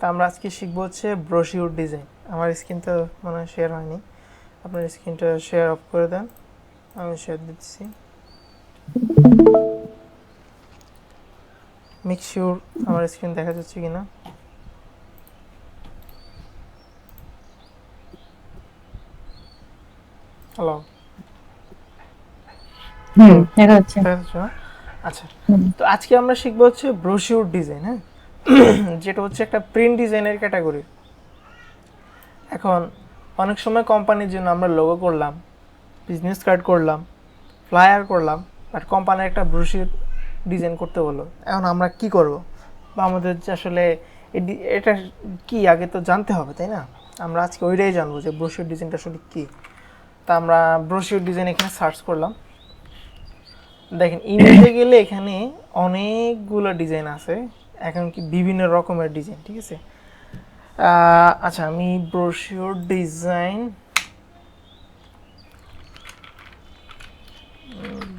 তা আমরা আজকে শিখবো হচ্ছে ব্রোশিউর ডিজাইন। আমার স্ক্রিন তো মনে হয় শেয়ার হয়নি, আপনার স্ক্রিনটা শেয়ার অফ করে দেন, আমি শেয়ার দিচ্ছি। মেক শিওর আমার স্ক্রিন দেখা যাচ্ছে কিনা। হ্যালো, দেখা যাচ্ছে। দেখা যাচ্ছে না? আচ্ছা, হুম, তো আজকে আমরা শিখবো হচ্ছে ব্রোশিউর ডিজাইন। হ্যাঁ, যেটা হচ্ছে একটা প্রিন্ট ডিজাইনের ক্যাটাগরি। এখন অনেক সময় কোম্পানির জন্য আমরা লোগো করলাম, বিজনেস কার্ড করলাম, ফ্লায়ার করলাম, বাট কোম্পানির একটা ব্রোশিউর ডিজাইন করতে বললো। এখন আমরা কি করব, বা আমাদের যে আসলে এটা কি আগে তো জানতে হবে, তাই না? আমরা আজকে ওইটাই জানবো যে ব্রোশিউর ডিজাইনটা আসলে কী। তা আমরা ব্রোশিউর ডিজাইন এখানে সার্চ করলাম। দেখেন, ইমেজে গেলে এখানে অনেকগুলো ডিজাইন আছে, এখন কি বিভিন্ন রকমের ডিজাইন, ঠিক আছে? আচ্ছা, আমি ব্রোশিউর ডিজাইন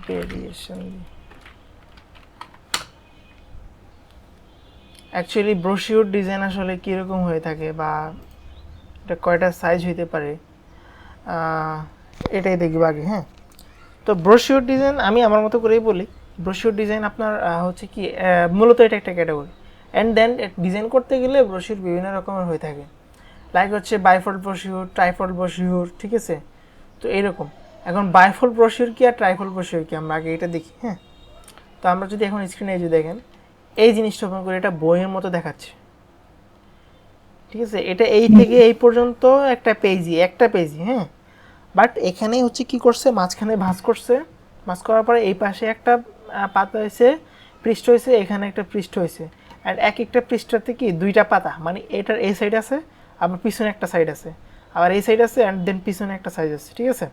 ভেরিয়েশন, অ্যাকচুয়ালি ব্রোশিউর ডিজাইন আসলে কীরকম হয়ে থাকে বা এটা কয়টা সাইজ হইতে পারে, এটাই দেখবো আগে। হ্যাঁ, তো ব্রোশিউর ডিজাইন আমি আমার মতো করেই বলি। ব্রোশিউর ডিজাইন আপনার হচ্ছে কি, মূলত এটা একটা ক্যাটাগরি। অ্যান্ড দেন ডিজাইন করতে গেলে ব্রোশিউর বিভিন্ন রকমের হয়ে থাকে, লাইক হচ্ছে বাইফোল্ড ব্রোশিউর, ট্রাইফোল্ড ব্রোশিউর, ঠিক আছে? তো এইরকম। এখন বাইফোল্ড ব্রোশিউর কি আর ট্রাইফোল্ড ব্রোশিউর কি, আমরা আগে এটা দেখি। হ্যাঁ, তো আমরা যদি এখন স্ক্রিনে এই যে দেখেন, এই জিনিসটা ওপেন করে, এটা বইয়ের মতো দেখাচ্ছে, ঠিক আছে? এটা এই থেকে এই পর্যন্ত একটা পেজই। হ্যাঁ, বাট এখানে হচ্ছে কি করছে, মাঝখানে ভাঁজ করছে, ভাঁজ করার পরে এই পাশে একটা পাতা হয়েছে, পৃষ্ঠ হয়েছে, এখানে একটা পৃষ্ঠ হয়েছে। অ্যান্ড এক একটা পৃষ্ঠাতে কি দুইটা পাতা, মানে এটার এই সাইড আছে, আবার পিছনে একটা সাইড আছে, আবার এই সাইড আছে, অ্যান্ড দেন পিছনে একটা সাইজ আছে, ঠিক আছে?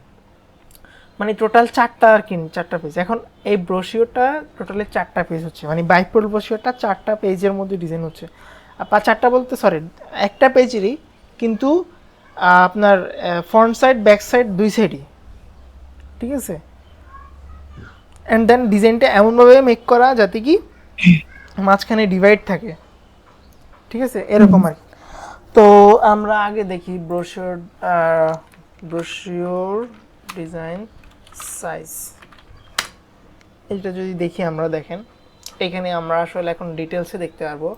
মানে টোটাল চারটা আর কি, চারটা পেজ। এখন এই ব্রোশিওরটা টোটালি চারটা পেজ হচ্ছে, মানে বাইপোল ব্রোশিওরটা চারটা পেজের মধ্যে ডিজাইন হচ্ছে। চারটা বলতে সরি, একটা পেজেরই, কিন্তু আপনার ফ্রন্ট সাইড ব্যাক সাইড দুই সাইডই, ঠিক আছে? অ্যান্ড দেন ডিজাইনটা এমনভাবে মেক করা যাতে কি মাঝখানে ডিভাইড থাকে, ঠিক আছে? এরকম আর কি। তো আমরা আগে দেখি ব্রোশিওর ডিজাইন সাইজ, এটা যদি দেখি আমরা, দেখেন এখানে আমরা আসলে এখন ডিটেলসে দেখতে পারবো।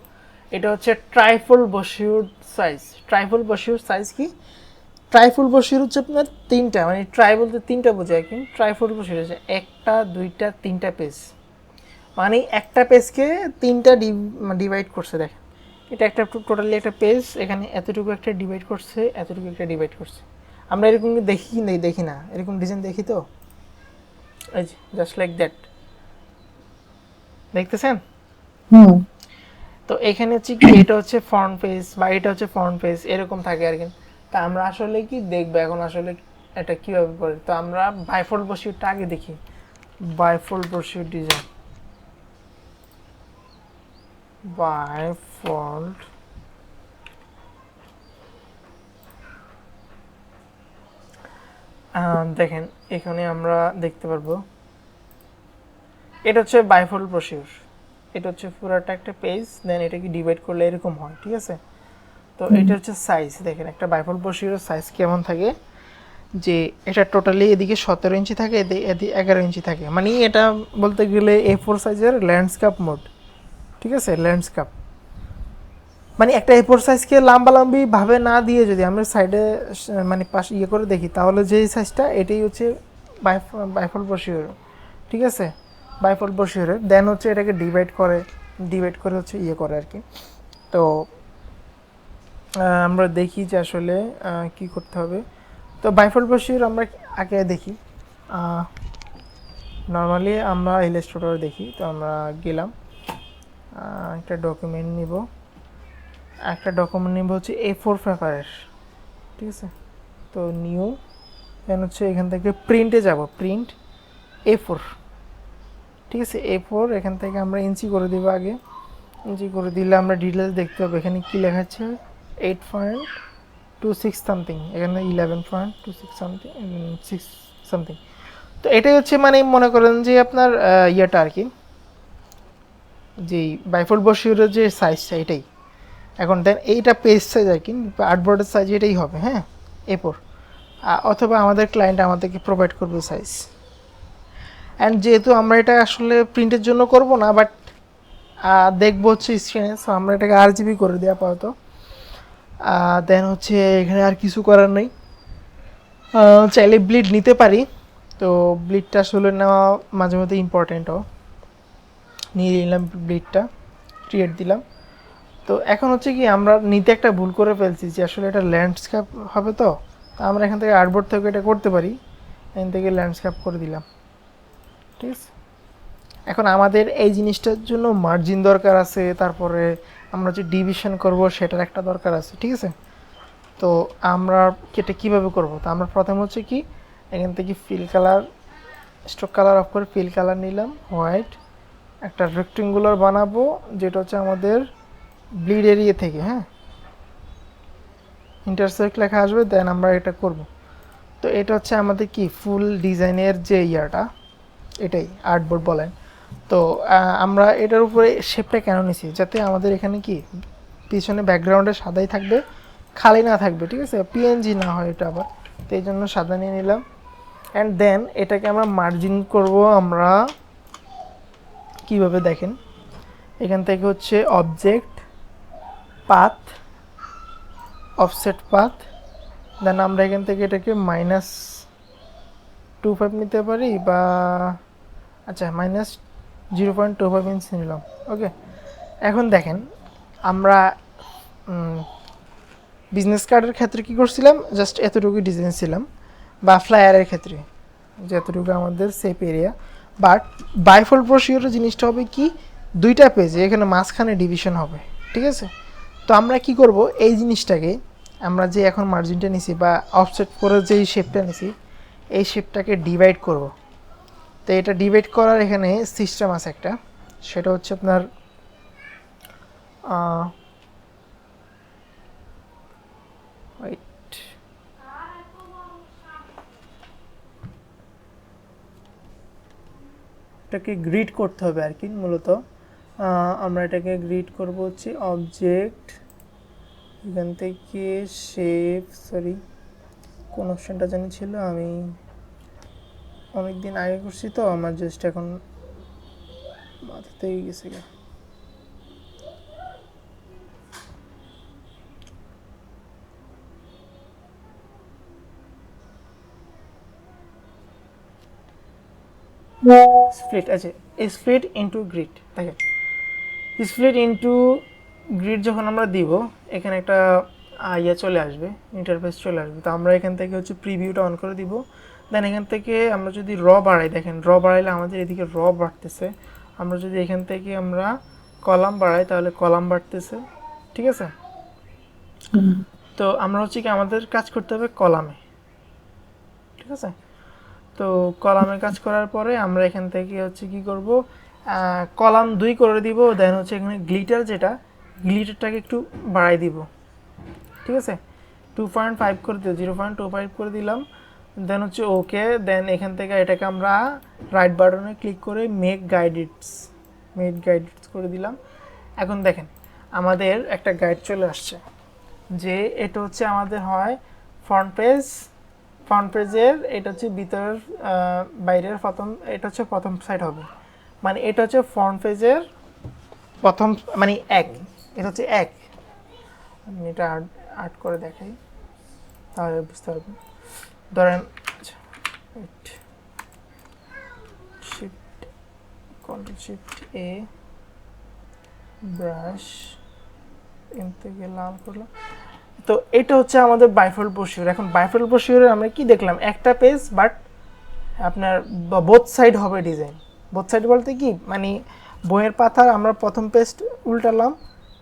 এটা হচ্ছে trifold brochure size. Trifold brochure size কি? ট্রাইফোল্ড ব্রোশিওর হচ্ছে আপনার তিনটা, মানে ট্রাই বলতে তিনটা বোঝায়, কি ট্রাইফোল্ড ব্রোশিওর হচ্ছে একটা, দুইটা, তিনটা পেজ, মানে একটা পেজকে তিনটা ডিভাইড করছে। দেখেন, এটা একটা টোটালি একটা পেজ, এখানে এতটুকু একটা ডিভাইড করছে, এতটুকু একটা ডিভাইড করছে। আমরা এরকম দেখি কি নেই, দেখি না, এরকম ডিজাইন দেখি তো, এই যে জাস্ট লাইক দ্যাট, দেখতেছেন? হুম, তো এখানে হচ্ছে কি, এটা হচ্ছে ফ্রন্ট পেজ বা এটা হচ্ছে ফ্রন্ট পেজ, এরকম থাকে আর কি। তা আমরা আসলে কি দেখবো এখন, আসলে এটা কীভাবে করে? তো আমরা বাইফোল্ড ব্রোশিওরটা আগে দেখি। বাইফোল্ড ব্রোশিওর ডিজাইন, বাইফোল্ড দেখেন, এখানে আমরা দেখতে পারবো এটা হচ্ছে বাইফোল্ড ব্রোশিওর। এটা হচ্ছে পুরাটা একটা পেজ, দেন এটাকে ডিভাইড করলে এরকম হয়, ঠিক আছে? তো হুম, এটা হচ্ছে সাইজ। দেখেন একটা বাইফোল্ড ব্রোশিওরের সাইজ কেমন থাকে, যে এটা টোটালি এদিকে 17 ইঞ্চি থাকে, এদিকে 11 ইঞ্চি থাকে, মানে এটা বলতে গেলে A4 সাইজের ল্যান্ডস্কেপ মোড, ঠিক আছে? ল্যান্ডস্কেপ মানে একটা A4 সাইজকে লাম্বালাম্বি ভাবে না দিয়ে যদি আমরা সাইডে মানে পাশে ইয়ে করে দেখি, তাহলে যে সাইজটা এটাই হচ্ছে বাইফোল্ড ব্রোশিওর, ঠিক আছে? বাইফোল্ড ব্রোশিওরের দেন হচ্ছে এটাকে ডিভাইড করে হচ্ছে ইয়ে করে আর কি। তো আমরা দেখি যে আসলে কি করতে হবে। তো বাইফোল্ড ব্রোশিওর আমরা আগে দেখি, নর্মালি আমরা ইলাস্ট্রেটরে দেখি। তো আমরা গেলাম, একটা ডকুমেন্ট নিব, হচ্ছে A4 পেপারের, ঠিক আছে? তো নিউ, দেন হচ্ছে এখান থেকে প্রিন্টে যাব, প্রিন্ট A4, ঠিক আছে? A4 এখান থেকে আমরা ইঞ্চি করে দেবো আগে। ইঞ্চি করে দিলে আমরা ডিটেলস দেখতে পাবো এখানে কী লেখা আছে, 8.26 সামথিং, এখানে 11.26 সামথিং, 6 সামথিং। তো এটাই হচ্ছে, মানে মনে করেন যে আপনার ইয়েটা আর কি, যেই বাইফোল্ড ব্রোশিওরের যে সাইজটা এটাই। এখন দেন এইটা পেজ সাইজ আর কি, আর্টবোর্ডের সাইজ এটাই হবে, হ্যাঁ এরপর অথবা আমাদের ক্লায়েন্ট আমাদেরকে প্রোভাইড করবে সাইজ। অ্যান্ড যেহেতু আমরা এটা আসলে প্রিন্টের জন্য করব না, বাট দেখবো হচ্ছে স্ক্রিনে, সো আমরা এটাকে RGB করে দিই আপাতত। দেন হচ্ছে এখানে আর কিছু করার নেই, চাইলে ব্লিড নিতে পারি, তো ব্লিডটা আসলে নেওয়া মাঝে মধ্যে ইম্পর্টেন্টও, নিয়ে নিলাম ব্লিডটা, ক্রিয়েট দিলাম। তো এখন হচ্ছে কি আমরা নিতে একটা ভুল করে ফেলছি যে আসলে এটা ল্যান্ডস্কেপ হবে, তো আমরা এখান থেকে আর্টবোর্ড থেকে এটা করতে পারি, এখান থেকে ল্যান্ডস্কেপ করে দিলাম, ঠিক আছে। এখন আমাদের এই জিনিসটার জন্য মার্জিন দরকার আছে, তারপরে আমরা যে ডিভিশন করব সেটার একটা দরকার আছে, ঠিক আছে। তো আমরা এটা কীভাবে করব, তো আমরা প্রথম হচ্ছে কি এখান থেকে fill colour, stroke colour off করে ফিল কালার নিলাম হোয়াইট, একটা রেক্টেঙ্গুলার বানাবো যেটা হচ্ছে আমাদের ব্লিড এরিয়া থেকে, হ্যাঁ ইন্টারসেক্ট লেখা আসবে, দেন আমরা এটা করব। তো এটা হচ্ছে আমাদের কি ফুল ডিজাইনের যে ইয়াটা, এটাই আর্টবোর্ড বলেন। তো আমরা এটার উপরে শেপটা কেন নিছি, যাতে আমাদের এখানে কি পিছনে ব্যাকগ্রাউন্ডে সাদাই থাকবে, খালি না থাকবে, ঠিক আছে, পিএনজি না হয় এটা আবার, তো এই জন্য সাদা নিয়ে নিলাম। অ্যান্ড দেন এটাকে আমরা মার্জিন করব, আমরা কিভাবে দেখেন, এখান থেকে হচ্ছে অবজেক্ট পাথ, অফসেট পাথ, দেন আমরা এখান থেকে এটাকে -25 নিতে পারি, বা আচ্ছা -0.25 ইঞ্চ নিলাম, ওকে। এখন দেখেন আমরা বিজনেস কার্ডের ক্ষেত্রে কি করছিলাম, জাস্ট এতটুকু ডিজাইন ছিলাম, বা ফ্লায়ারের ক্ষেত্রে যে এতটুকু আমাদের সেপ এরিয়া। বাট বাইফোল্ড ব্রোশিওরের জিনিসটা হবে কি দুইটা পেজে, এখানে মাঝখানে ডিভিশন হবে, ঠিক আছে। তো আমরা কি করব, এই জিনিসটাকে আমরা যে এখন মার্জিনটা নিছি বা অফসেট করে যেই শেপটা নিছি, এই শেপটাকে ডিভাইড করব। তো এটা ডিভাইড করার এখানে সিস্টেম আছে একটা, সেটা হচ্ছে আপনার ওয়েট, এটাকে গ্রিড করতে হবে আর কি মূলত। আমরা এটাকে গ্রিড করব হচ্ছে অবজেক্ট, এখান থেকে শেপ, সরি কোন অপশনটা জানি ছিল, আমি অনেক দিন আগে করছি তো আমার জাস্ট এখন মাথাতেই গেছে গা। স্প্লিট, আচ্ছা স্প্লিট ইনটু গ্রিড, দেখেন স্প্লিট ইনটু গ্রিড যখন আমরা দিব, এখানে একটা ইয়ে চলে আসবে, ইন্টারফেস চলে আসবে। তো আমরা এখান থেকে হচ্ছে প্রিভিউটা অন করে দিব, দেন এখান থেকে আমরা যদি র বাড়াই, দেখেন র বাড়াইলে আমাদের এদিকে র বাড়তেছে, আমরা যদি এখান থেকে আমরা কলাম বাড়াই তাহলে কলাম বাড়তেছে, ঠিক আছে। তো আমরা হচ্ছে কি আমাদের কাজ করতে হবে কলামে, ঠিক আছে। তো কলামে কাজ করার পরে আমরা এখান থেকে হচ্ছে কি করব, কলাম 2 করে দিব, দেন হচ্ছে এখানে গ্লিটার, যেটা গ্লিটারটাকে একটু বাড়াই দিব, ঠিক আছে, 2.5 করে দিও, 0.25 করে দিলাম, দেন হচ্ছে ওকে। দেন এখান থেকে এটাকে আমরা রাইট বাটনে ক্লিক করে মেক গাইডেডস করে দিলাম। এখন দেখেন আমাদের একটা গাইড চলে আসছে, যে এটা হচ্ছে আমাদের হয় ফ্রন্ট পেজের, এটা হচ্ছে ভিতরের বাইরের প্রথম, এটা হচ্ছে প্রথম সাইড হবে, মানে এটা হচ্ছে ফ্রন্ট পেজের প্রথম, মানে এক, এটা হচ্ছে এক, আমি এটা আর্ট করে দেখাই তাহলে বুঝতে পারবেন। ধরেন শিফট কন্ট্রোল শিফট এ, ব্রাশ এন থেকে লাল করলাম। তো এটা হচ্ছে আমাদের বাইফোল্ড ব্রোশিওর। এখন বাইফোল্ড ব্রোশিওরে আমরা কি দেখলাম, একটা পেজ বাট আপনার বোথ সাইড হবে ডিজাইন, বোথ সাইড বলতে কি মানে বইয়ের পাতার আমরা প্রথম পেজ উল্টালাম,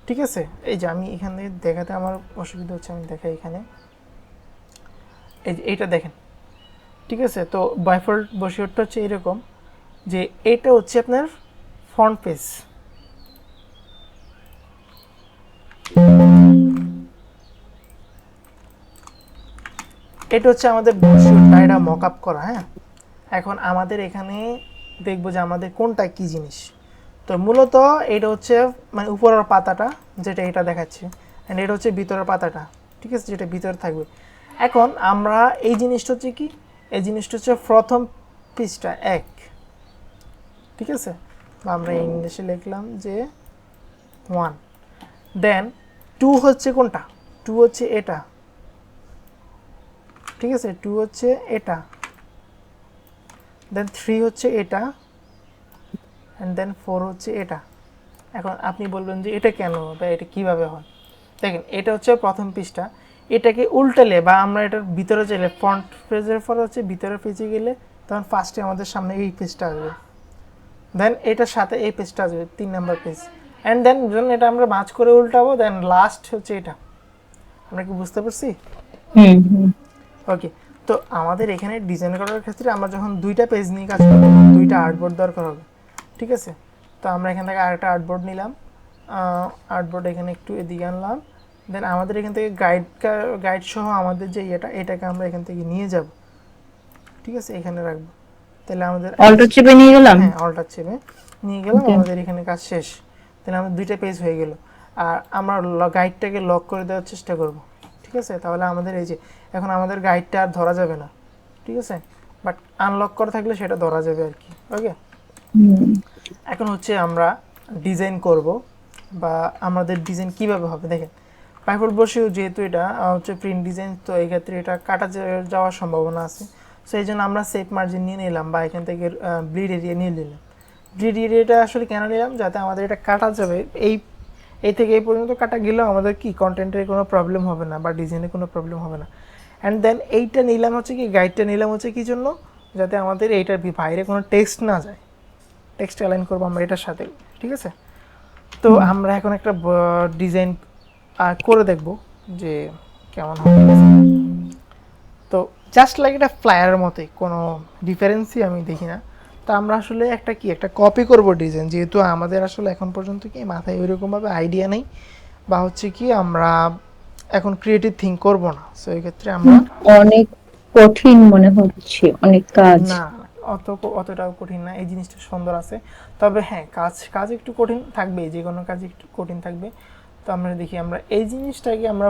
ঠিক আছে। এই যে আমি এখানে দেখাতে আমার অসুবিধা হচ্ছে, আমি দেখাই এখানে, এই যে এইটা দেখেন, ঠিক আছে। তো বাইফোল্ড ব্রোশিওরটা হচ্ছে এরকম, যে এটা হচ্ছে আপনার ফ্রন্ট পেজ, এটা হচ্ছে আমাদের ব্রোশিওরটা, এটা মক আপ করা, হ্যাঁ। এখন আমাদের এখানে দেখবো যে আমাদের কোনটা কি জিনিস। তো মূলত এটা হচ্ছে মানে উপরের পাতাটা, যেটা এটা দেখাচ্ছে, অ্যান্ড এটা হচ্ছে ভিতরের পাতাটা, ঠিক আছে, যেটা ভিতরে থাকবে। এখন আমরা এই জিনিসটা হচ্ছে কি, এই জিনিসটা হচ্ছে প্রথম পৃষ্ঠা 1, ঠিক আছে, বা আমরা ইংলিশে লিখলাম যে 1, দেন 2 হচ্ছে কোনটা, 2 হচ্ছে এটা, ঠিক আছে, 2 হচ্ছে এটা, দেন 3 হচ্ছে এটা, অ্যান্ড দেন 4 হচ্ছে এটা। এখন আপনি বলবেন যে এটা কেন বা এটা কিভাবে হয়। দেখেন এটা হচ্ছে প্রথম পৃষ্ঠা, এটাকে উল্টালে বা আমরা এটার ভিতরে চাইলে ফ্রন্ট পেজের পর হচ্ছে ভিতরে পেজে গেলে তখন ফার্স্টে আমাদের সামনে এই পেজটা আসবে, দেন এটার সাথে এই পেজটা আসবে 3 নাম্বার পেজ, অ্যান্ড দেন যখন এটা আমরা ভাঁজ করে উল্টাবো দেন লাস্ট হচ্ছে এটা। আমরা কি বুঝতে পারছি? হুম হুম ওকে, তো আমাদের এখানে ডিজাইন করার ক্ষেত্রে আমরা যখন দুইটা পেজ নিয়ে কাজ করবো, দুইটা আর্টবোর্ড দরকার হবে, ঠিক আছে। তো আমরা এখান থেকে আরেকটা আর্টবোর্ড নিলাম, আর্টবোর্ড এখানে একটু এদিকে আনলাম, দেন আমাদের এখান থেকে গাইড সহ আমাদের যে এটাকে আমরা এখান থেকে নিয়ে যাব, ঠিক আছে, এখানে রাখবো। তাহলে আমাদের অল্টো চেপে নিয়ে গেলাম। হ্যাঁ অল্টার চেপে নিয়ে গেলাম, Okay. আমাদের এখানে কাজ শেষ। তাহলে আমাদের দুইটা পেজ হয়ে গেল, আর আমরা গাইডটাকে লক করে দেওয়ার চেষ্টা করব, ঠিক আছে। তাহলে আমাদের এই যে এখন আমাদের গাইডটা আর ধরা যাবে না, ঠিক আছে, বাট আনলক করা থাকলে সেটা ধরা যাবে আর কি। ওকে, হুম এখন হচ্ছে আমরা ডিজাইন করব, বা আমাদের ডিজাইন কিভাবে হবে। দেখেন পাইপোর্ট বসেও যেহেতু এটা হচ্ছে প্রিন্ট ডিজাইন, তো এই ক্ষেত্রে এটা কাটা যাওয়ার সম্ভাবনা আছে। সো এই জন্য আমরা সেফ মার্জিন নিয়ে নিলাম, বা এখান থেকে ব্লিড এরিয়া নিয়ে নিলাম। ব্লিড এরিয়াটা আসলে কেন নিলাম, যাতে আমাদের এটা কাটা যাবে, এই থেকে এই পর্যন্ত কাটা গেলেও আমাদের কি কন্টেন্টের কোনো প্রবলেম হবে না, বা ডিজাইনের কোনো প্রবলেম হবে না। অ্যান্ড দেন এইটা নিলাম হচ্ছে কি, গাইডটা নিলাম হচ্ছে কি জন্য, যাতে আমাদের এইটার বাইরে কোনো টেক্সট না যায়, টেক্সট অ্যালাইন করবো আমরা এটার সাথে, ঠিক আছে। তো আমরা এখন একটা ডিজাইন করে দেখব যে কেমন হবে। তো জাস্ট লাইক এটা ফ্লায়ারের মতোই, কোনো ডিফারেন্সই আমি দেখি না। তো আমরা আসলে একটা কপি করব ডিজাইন, যেহেতু আমাদের আসলে এখন পর্যন্ত কি মাথায় ওইরকমভাবে আইডিয়া নেই, বা হচ্ছে কি আমরা এখন ক্রিয়েটিভ থিঙ্ক করব না। সো এই ক্ষেত্রে আমরা অনেক কঠিন মনে হচ্ছে, অনেক কাজ। না, অতটাও কঠিন না, এই জিনিসটা সুন্দর আছে। তবে হ্যাঁ, কাজ একটু কঠিন থাকবে, যে কোনো কাজ একটু কঠিন থাকবে। তো আমরা দেখি আমরা এই জিনিসটাকে আমরা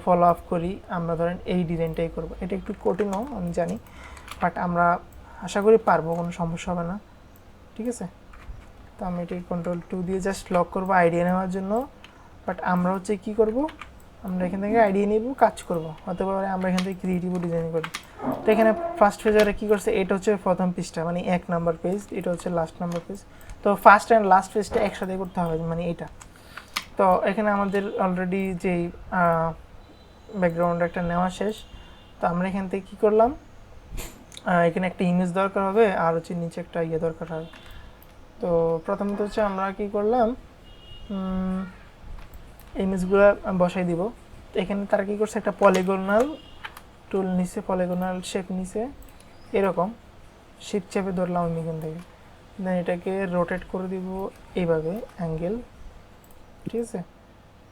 ফলো আপ করি, আমরা ধরেন এই ডিজাইনটাই করব। এটা একটু কঠিনও আমি জানি, বাট আমরা আশা করি পারবো, কোনো সমস্যা হবে না, ঠিক আছে। তো আমি এটাকে Ctrl+2 দিয়ে জাস্ট লক করবো আইডিয়া নেওয়ার জন্য। বাট আমরা হচ্ছে কি করব, আমরা এখান থেকে আইডিয়া নিব, কাজ করব, হতে পারে আমরা এখান থেকে ক্রিয়েটিভ ডিজাইন করি। তো এখানে ফার্স্ট পেজে কী করছে, এটা হচ্ছে প্রথম পেজটা, মানে 1 নাম্বার পেজ, এটা হচ্ছে লাস্ট নাম্বার পেজ। তো ফার্স্ট অ্যান্ড লাস্ট পেজটা একসাথে করতে হবে, মানে এটা। তো এখানে আমাদের অলরেডি যেই ব্যাকগ্রাউন্ড একটা নেওয়া শেষ। তো আমরা এখান থেকে কী করলাম, এখানে একটা ইমেজ দরকার হবে, আর হচ্ছে নিচে একটা ইয়ে দরকার হবে। তো প্রথমত হচ্ছে আমরা কি করলাম, ইমেজগুলো বসাই দিব। তো এখানে তারা কী করছে, একটা পলিগোনাল টুল নিচে, পলিগোনাল শেপ নিচে, এরকম শিফট চেপে ধরলাম আমি এখান থেকে, দেন এটাকে রোটেট করে দিব এইভাবে অ্যাঙ্গেল, ঠিক আছে।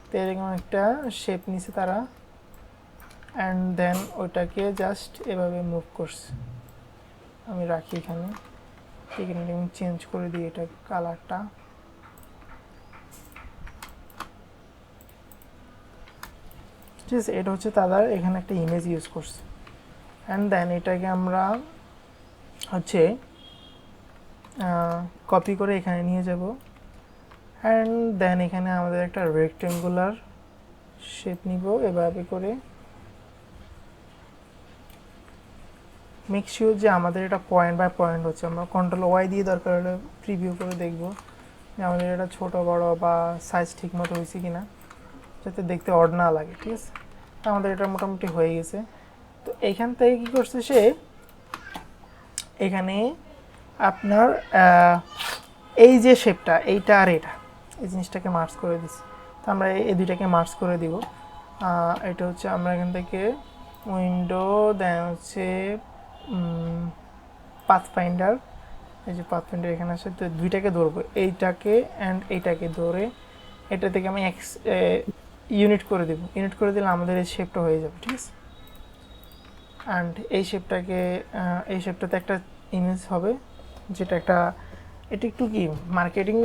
তো এরকম একটা শেপ নিচে তারা, অ্যান্ড দেন ওইটাকে জাস্ট এভাবে মুভ করছে। আমি রাখি এখানে, এখানে আমি চেঞ্জ করে দিই এটা কালারটা, ঠিক আছে। এটা হচ্ছে তাদের এখানে একটা ইমেজ ইউজ করছে, অ্যান্ড দেন এটাকে আমরা হচ্ছে কপি করে এখানে নিয়ে যাব, অ্যান্ড দেন এখানে আমাদের একটা রেক্টেঙ্গুলার শেপ নিব এভাবে করে। মেক শিওর যে আমাদের এটা পয়েন্ট বাই পয়েন্ট হচ্ছে। আমরা Ctrl+Y দিয়ে দরকার হলে প্রিভিউ করে দেখব যে আমাদের এটা ছোট বড় বা সাইজ ঠিক মতো হয়েছে কিনা, যাতে দেখতে অড না লাগে, ঠিক আছে। তো আমাদের এটা মোটামুটি হয়ে গেছে। তো এইখান থেকে কী করছে সে, এখানে আপনার এই যে শেপটা, এইটা আর এটা, এই জিনিসটাকে মার্জ করে দিচ্ছি। তো আমরা এই দুইটাকে মার্জ করে দিব। এটা হচ্ছে আমরা এখান থেকে উইন্ডো, দেন হচ্ছে পাথফাইন্ডার, এই যে পাথফাইন্ডার এখানে আছে। তো দুইটাকে ধরবো, এইটাকে অ্যান্ড এইটাকে ধরে এটা থেকে আমি ইউনিট করে দেব। ইউনিট করে দিলে আমাদের এই শেপটা হয়ে যাবে, ঠিক আছে। অ্যান্ড এই শেপটাতে একটা ইমেজ হবে, যেটা একটা এটা একটু কি মার্কেটিং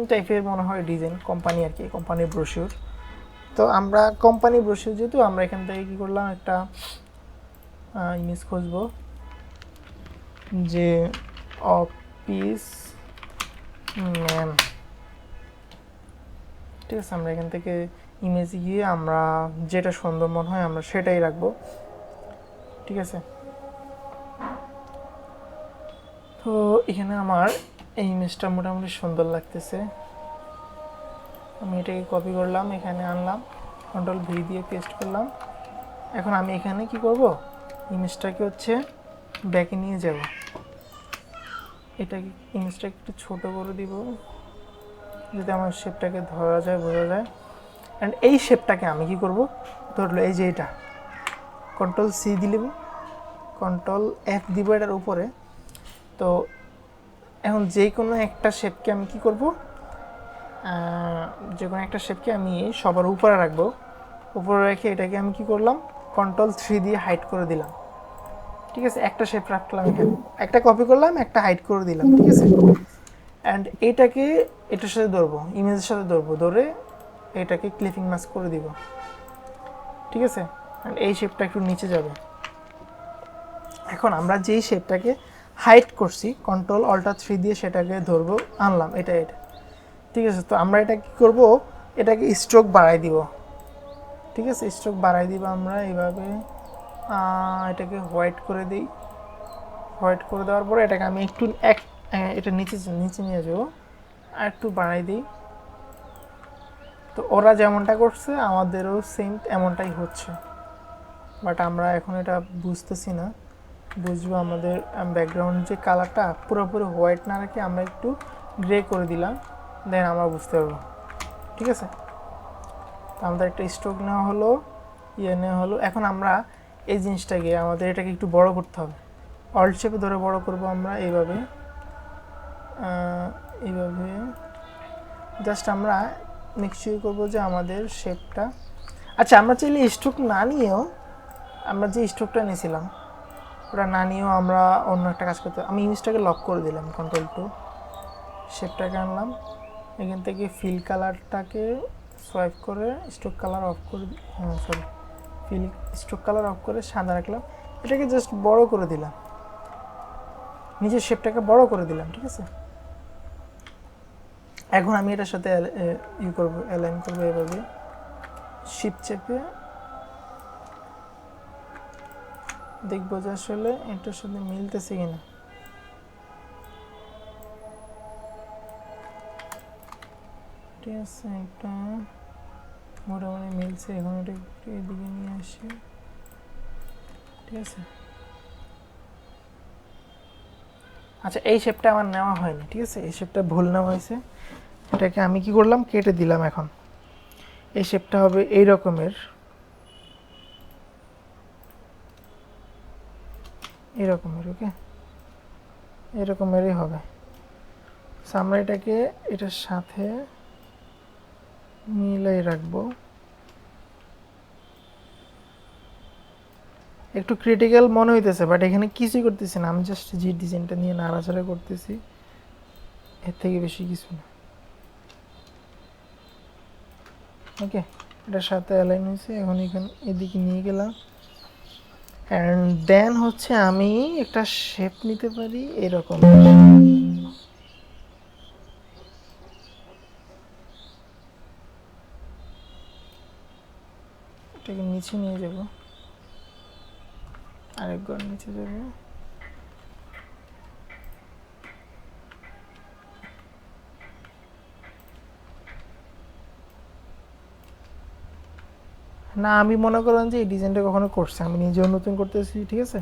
টাইপের মনে হয় ডিজাইন, কোম্পানি আর কি, কোম্পানির ব্রোশিওর। তো আমরা কোম্পানি ব্রোশিওর যেহেতু, আমরা এখান থেকে কী করলাম, একটা ইমেজ খুঁজবো যে অফিস ম্যান, ঠিক আছে। আমরা এখান থেকে ইমেজ গিয়ে আমরা যেটা সুন্দর মনে হয় আমরা সেটাই রাখবো, ঠিক আছে। তো এখানে আমার এই ইমেজটা মোটামুটি সুন্দর লাগতেছে, আমি এটাকে কপি করলাম, এখানে আনলাম, কন্ট্রোল ভি দিয়ে পেস্ট করলাম। এখন আমি এখানে কি করব, ইমেজটাকে হচ্ছে ব্যাকে নিয়ে যাব, এটাকে ইমেজটাকে একটু ছোট করে দিব যাতে আমার শেপটাকে ধরা যায়, বোঝা যায়। অ্যান্ড এই শেপটাকে আমি কি করব, ধরলো এই যে এটা, কন্ট্রোল সি দিলাম, কন্ট্রোল এফ দিব এটার উপরে। তো এখন যে কোনো একটা শেপকে আমি কি করব, যে কোনো একটা শেপকে আমি সবার উপরে রাখবো, উপরে রেখে এটাকে আমি কি করলাম, কন্ট্রোল 3 দিয়ে হাইড করে দিলাম, ঠিক আছে। একটা শেপ রাখলাম এখানে, একটা কপি করলাম, একটা হাইড করে দিলাম, ঠিক আছে। অ্যান্ড এটাকে এটার সাথে ধরবো, ইমেজের সাথে ধরবো, ধরে এটাকে ক্লিপিং মাস্ক করে দিব, ঠিক আছে। অ্যান্ড এই শেপটা একটু নিচে যাবে। এখন আমরা যেই শেপটাকে হাইড করছি, কন্ট্রোল অল্টার 3 দিয়ে সেটাকে ধরবো, আনলাম, এটা, ঠিক আছে। তো আমরা এটা কি করব, এটাকে স্ট্রোক বাড়াই দিব, ঠিক আছে। স্ট্রোক বাড়াই দিব আমরা এইভাবে, এটাকে হোয়াইট করে দিই। হোয়াইট করে দেওয়ার পরে এটাকে আমি একটু এটা নিচে নিচে নিয়ে যাবো, আর একটু বাড়াই দিই। তো ওরা যেমনটা করছে আমাদেরও সেম এমনটাই হচ্ছে, বাট আমরা এখন এটা বুঝতেছি না, বুঝবো। আমাদের ব্যাকগ্রাউন্ড যে কালারটা পুরোপুরি হোয়াইট না রেখে আমরা একটু গ্রে করে দিলাম, দেন আমরা বুঝতে পারবো, ঠিক আছে। তো আমাদের একটা স্ট্রোক নেওয়া হলো, নেওয়া হলো। এখন আমরা এই জিনিসটাকে, আমাদের এটাকে একটু বড় করতে হবে, অল্ট শেপে ধরে বড় করব আমরা এইভাবে, এইভাবে জাস্ট আমরা মেকশিওর করবো যে আমাদের শেপটা, আচ্ছা আমরা চাইলে স্ট্রোক না নিয়েও, আমরা যে স্ট্রোকটা নিয়েছিলাম ওটা না নিয়েও আমরা অন্য একটা কাজ করতে, আমি ইমেজটাকে লক করে দিলাম, কন্ট্রোল 2, শেপটাকে আনলাম, এখান থেকে ফিল কালারটাকে সোয়াইপ করে স্ট্রোক কালার অফ করে, sorry, fill stroke colour off করে সাদা রাখলাম, এটাকে জাস্ট বড় করে দিলাম, নিজের শেপটাকে বড় করে দিলাম, ঠিক আছে। এখন আমি এটার সাথে করবো, অ্যালাইন করবো এভাবে, শিফট চেপে দেখবো যে আসলে এটার সাথে মিলতেছে কিনা। ঠিক আছে, এটা মোটামুটি মিলছে, এখন এটা একটু এদিকে নিয়ে আসি, ঠিক আছে। আচ্ছা এই শেপটা আমার নেওয়া হয়নি, ঠিক আছে, এই শেপটা ভুল নেওয়া হয়েছে, এটাকে আমি কি করলাম, কেটে দিলাম। এখন এই শেপটা হবে এই রকমের, এরকমের, ওকে, এরকমেরই হবে। আমরা এটাকে এটার সাথে মিলাই রাখবো, একটু ক্রিটিক্যাল মনে হইতেছে, বাট এখানে কিছুই করতেছি না, আমি জাস্ট যে ডিজাইনটা নিয়ে নাড়াচাড়া করতেছি, এর থেকে বেশি কিছু না, ওকে। এটার সাথে অ্যালাইন হয়েছে, এখন এখানে এদিকে নিয়ে গেলাম, অ্যান্ড দেন হচ্ছে আমি একটা শেপ নিতে পারি এরকম, এটাকে নিচে নিয়ে যাব, আরেকবার নিচে যাব, না আমি মনে করেন যে এই ডিজাইনটা কখনো করছি, আমি নিজেও নতুন করতেছি, ঠিক আছে।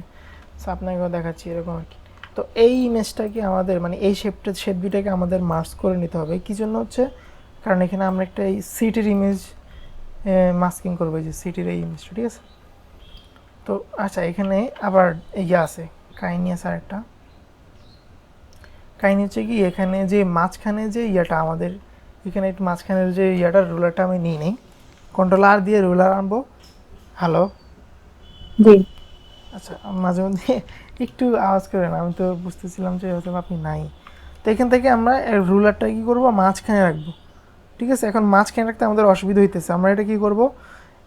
সো আপনাকেও দেখাচ্ছি এরকম আর কি। তো এই ইমেজটাকে আমাদের, মানে এই শেপ দুটাকে আমাদের মার্জ করে নিতে হবে, কি জন্য হচ্ছে, কারণ এখানে আমরা একটা এই সিটির ইমেজ মাস্কিং করবো, যে সিটির এই ইমেজটা, ঠিক আছে। তো আচ্ছা এখানে আবার ইয়ে আছে, কাহিনী আছে আরেকটা, কাহিনী হচ্ছে কি, এখানে যে মাঝখানে যে ইয়াটা আমাদের, এখানে একটু মাঝখানের যে ইয়াটার রুলারটা আমি নিই নেই, কন্ট্রোল আর দিয়ে রুলার আনবো। হ্যালো, জি, আচ্ছা মাঝে মধ্যে একটু আওয়াজ করেন, আমি তো বুঝতেছিলাম যে হয়তো আপনি নাই। তো এখান থেকে আমরা রুলারটা কি করব, মাঝখানে রাখবো। ঠিক আছে, এখন মাঝখানে রাখতে আমাদের অসুবিধা হইতেছে, আমরা এটা কি করব,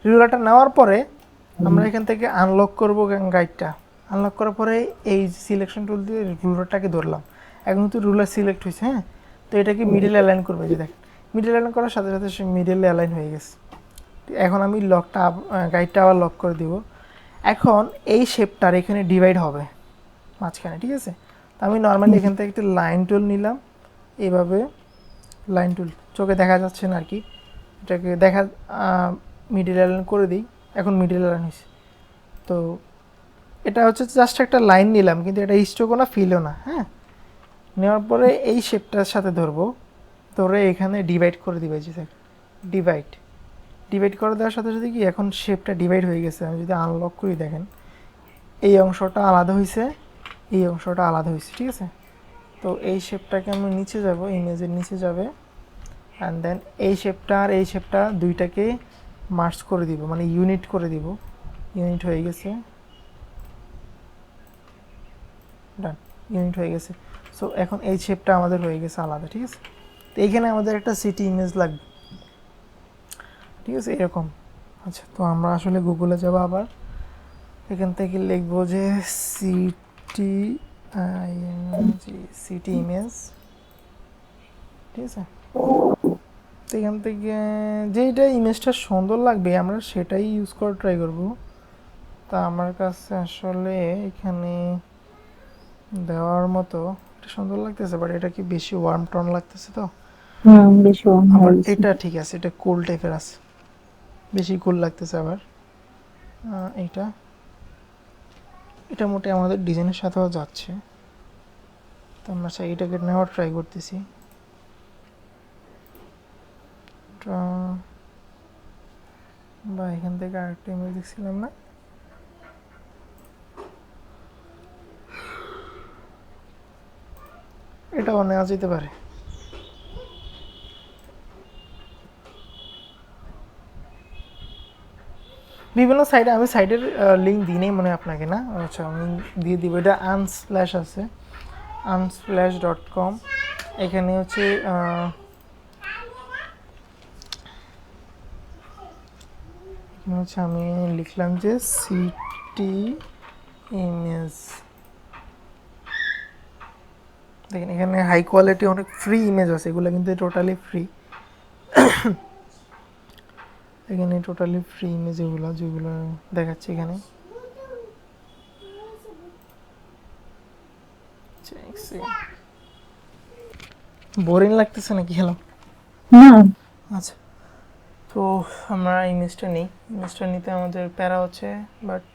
রুলারটা নেওয়ার পরে আমরা এখান থেকে আনলক করব গাইডটা। আনলক করার পরে এই সিলেকশন টুল দিয়ে রুলারটাকে ধরলাম। এখন তো রুলার সিলেক্ট হয়েছে, হ্যাঁ। তো এটাকে মিডল অ্যালাইন করবে, যে দেখেন মিডল অ্যালাইন করার সাথে সাথে সে মিডল অ্যালাইন হয়ে গেছে। এখন আমি লকটা গাইডটা আবার লক করে দিব। এখন এই শেপটার এখানে ডিভাইড হবে মাঝখানে, ঠিক আছে। তো আমি নর্মালি এখান থেকে একটি লাইন টুল নিলাম, এইভাবে লাইন টুল, চোখে দেখা যাচ্ছে না আর কি, এটাকে দেখা মিডল অ্যালাইন করে দিই। এখন মিডল অ্যালাইন হয়েছে। তো এটা হচ্ছে জাস্ট একটা লাইন নিলাম, কিন্তু এটা স্ট্রোকও না, ফিলও না, হ্যাঁ। নেওয়ার পরে এই শেপটার সাথে ধরবো, ধরে এখানে ডিভাইড করে দিবে, যে ডিভাইড ডিভাইড করে দেওয়ার সাথে সাথে কি এখন শেপটা ডিভাইড হয়ে গেছে। আমি যদি আনলক করি দেখেন এই অংশটা আলাদা হয়েছে, এই অংশটা আলাদা হয়েছে, ঠিক আছে। তো এই শেপটাকে আমি নিচে যাব, ইমেজের নিচে যাবে, অ্যান্ড দেন এই শেপটা আর এই শেপটা দুইটাকে মার্জ করে দিব, মানে ইউনিট করে দিব। ইউনিট হয়ে গেছে, ডান, ইউনিট হয়ে গেছে। সো এখন এই শেপটা আমাদের হয়ে গেছে আলাদা, ঠিক আছে। তো এইখানে আমাদের একটা সিটি ইমেজ লাগবে, ঠিক আছে, এরকম। আচ্ছা, তো আমরা আসলে গুগলে যাব, আবার এখান থেকে লিখবো যে সিটি সিটি ইমেজ, ঠিক আছে। তো এখান থেকে যেইটা ইমেজটা সুন্দর লাগবে আমরা সেটাই ইউজ করে ট্রাই করব। তা আমার কাছে আসলে এখানে দেওয়ার মতো এটা সুন্দর লাগতেছে, বাট এটা কি বেশি ওয়ার্ম টোন লাগতেছে, তো বেশি আবার এটা ঠিক আছে, এটা কুল টাইপের আছে, বেশি কুল লাগতেছে। আবার এইটা এটা মোটে আমাদের ডিজাইনের সাথেও যাচ্ছে, তো আমরা এটাকে নেওয়ার ট্রাই করতেছি। বা এখান থেকে আরেকটা ইমেজ দেখছিলাম না, এটাও নেওয়া যেতে পারে। বিভিন্ন সাইডে, আমি সাইডের লিঙ্ক দিই নেই মনে হয় আপনাকে, না? আচ্ছা, আমি দিয়ে দিব। এটা আনস্প্ল্যাশ আছে, unsplash.com। এখানে হচ্ছে আমি লিখলাম যে সিটি ইমেজ। দেখেন এখানে হাই কোয়ালিটি অনেক ফ্রি ইমেজ আছে, এগুলো কিন্তু টোটালি ফ্রি। এখানে টোটালি ফ্রি ইমেজ এগুলো, যেগুলো দেখাচ্ছে এখানে। বোরিং লাগতেছে নাকি? হ্যালো, না, আচ্ছা। তো আমরা ইমেজটা নিই, ইমেজটা নিতে আমাদের প্যারা হচ্ছে, বাট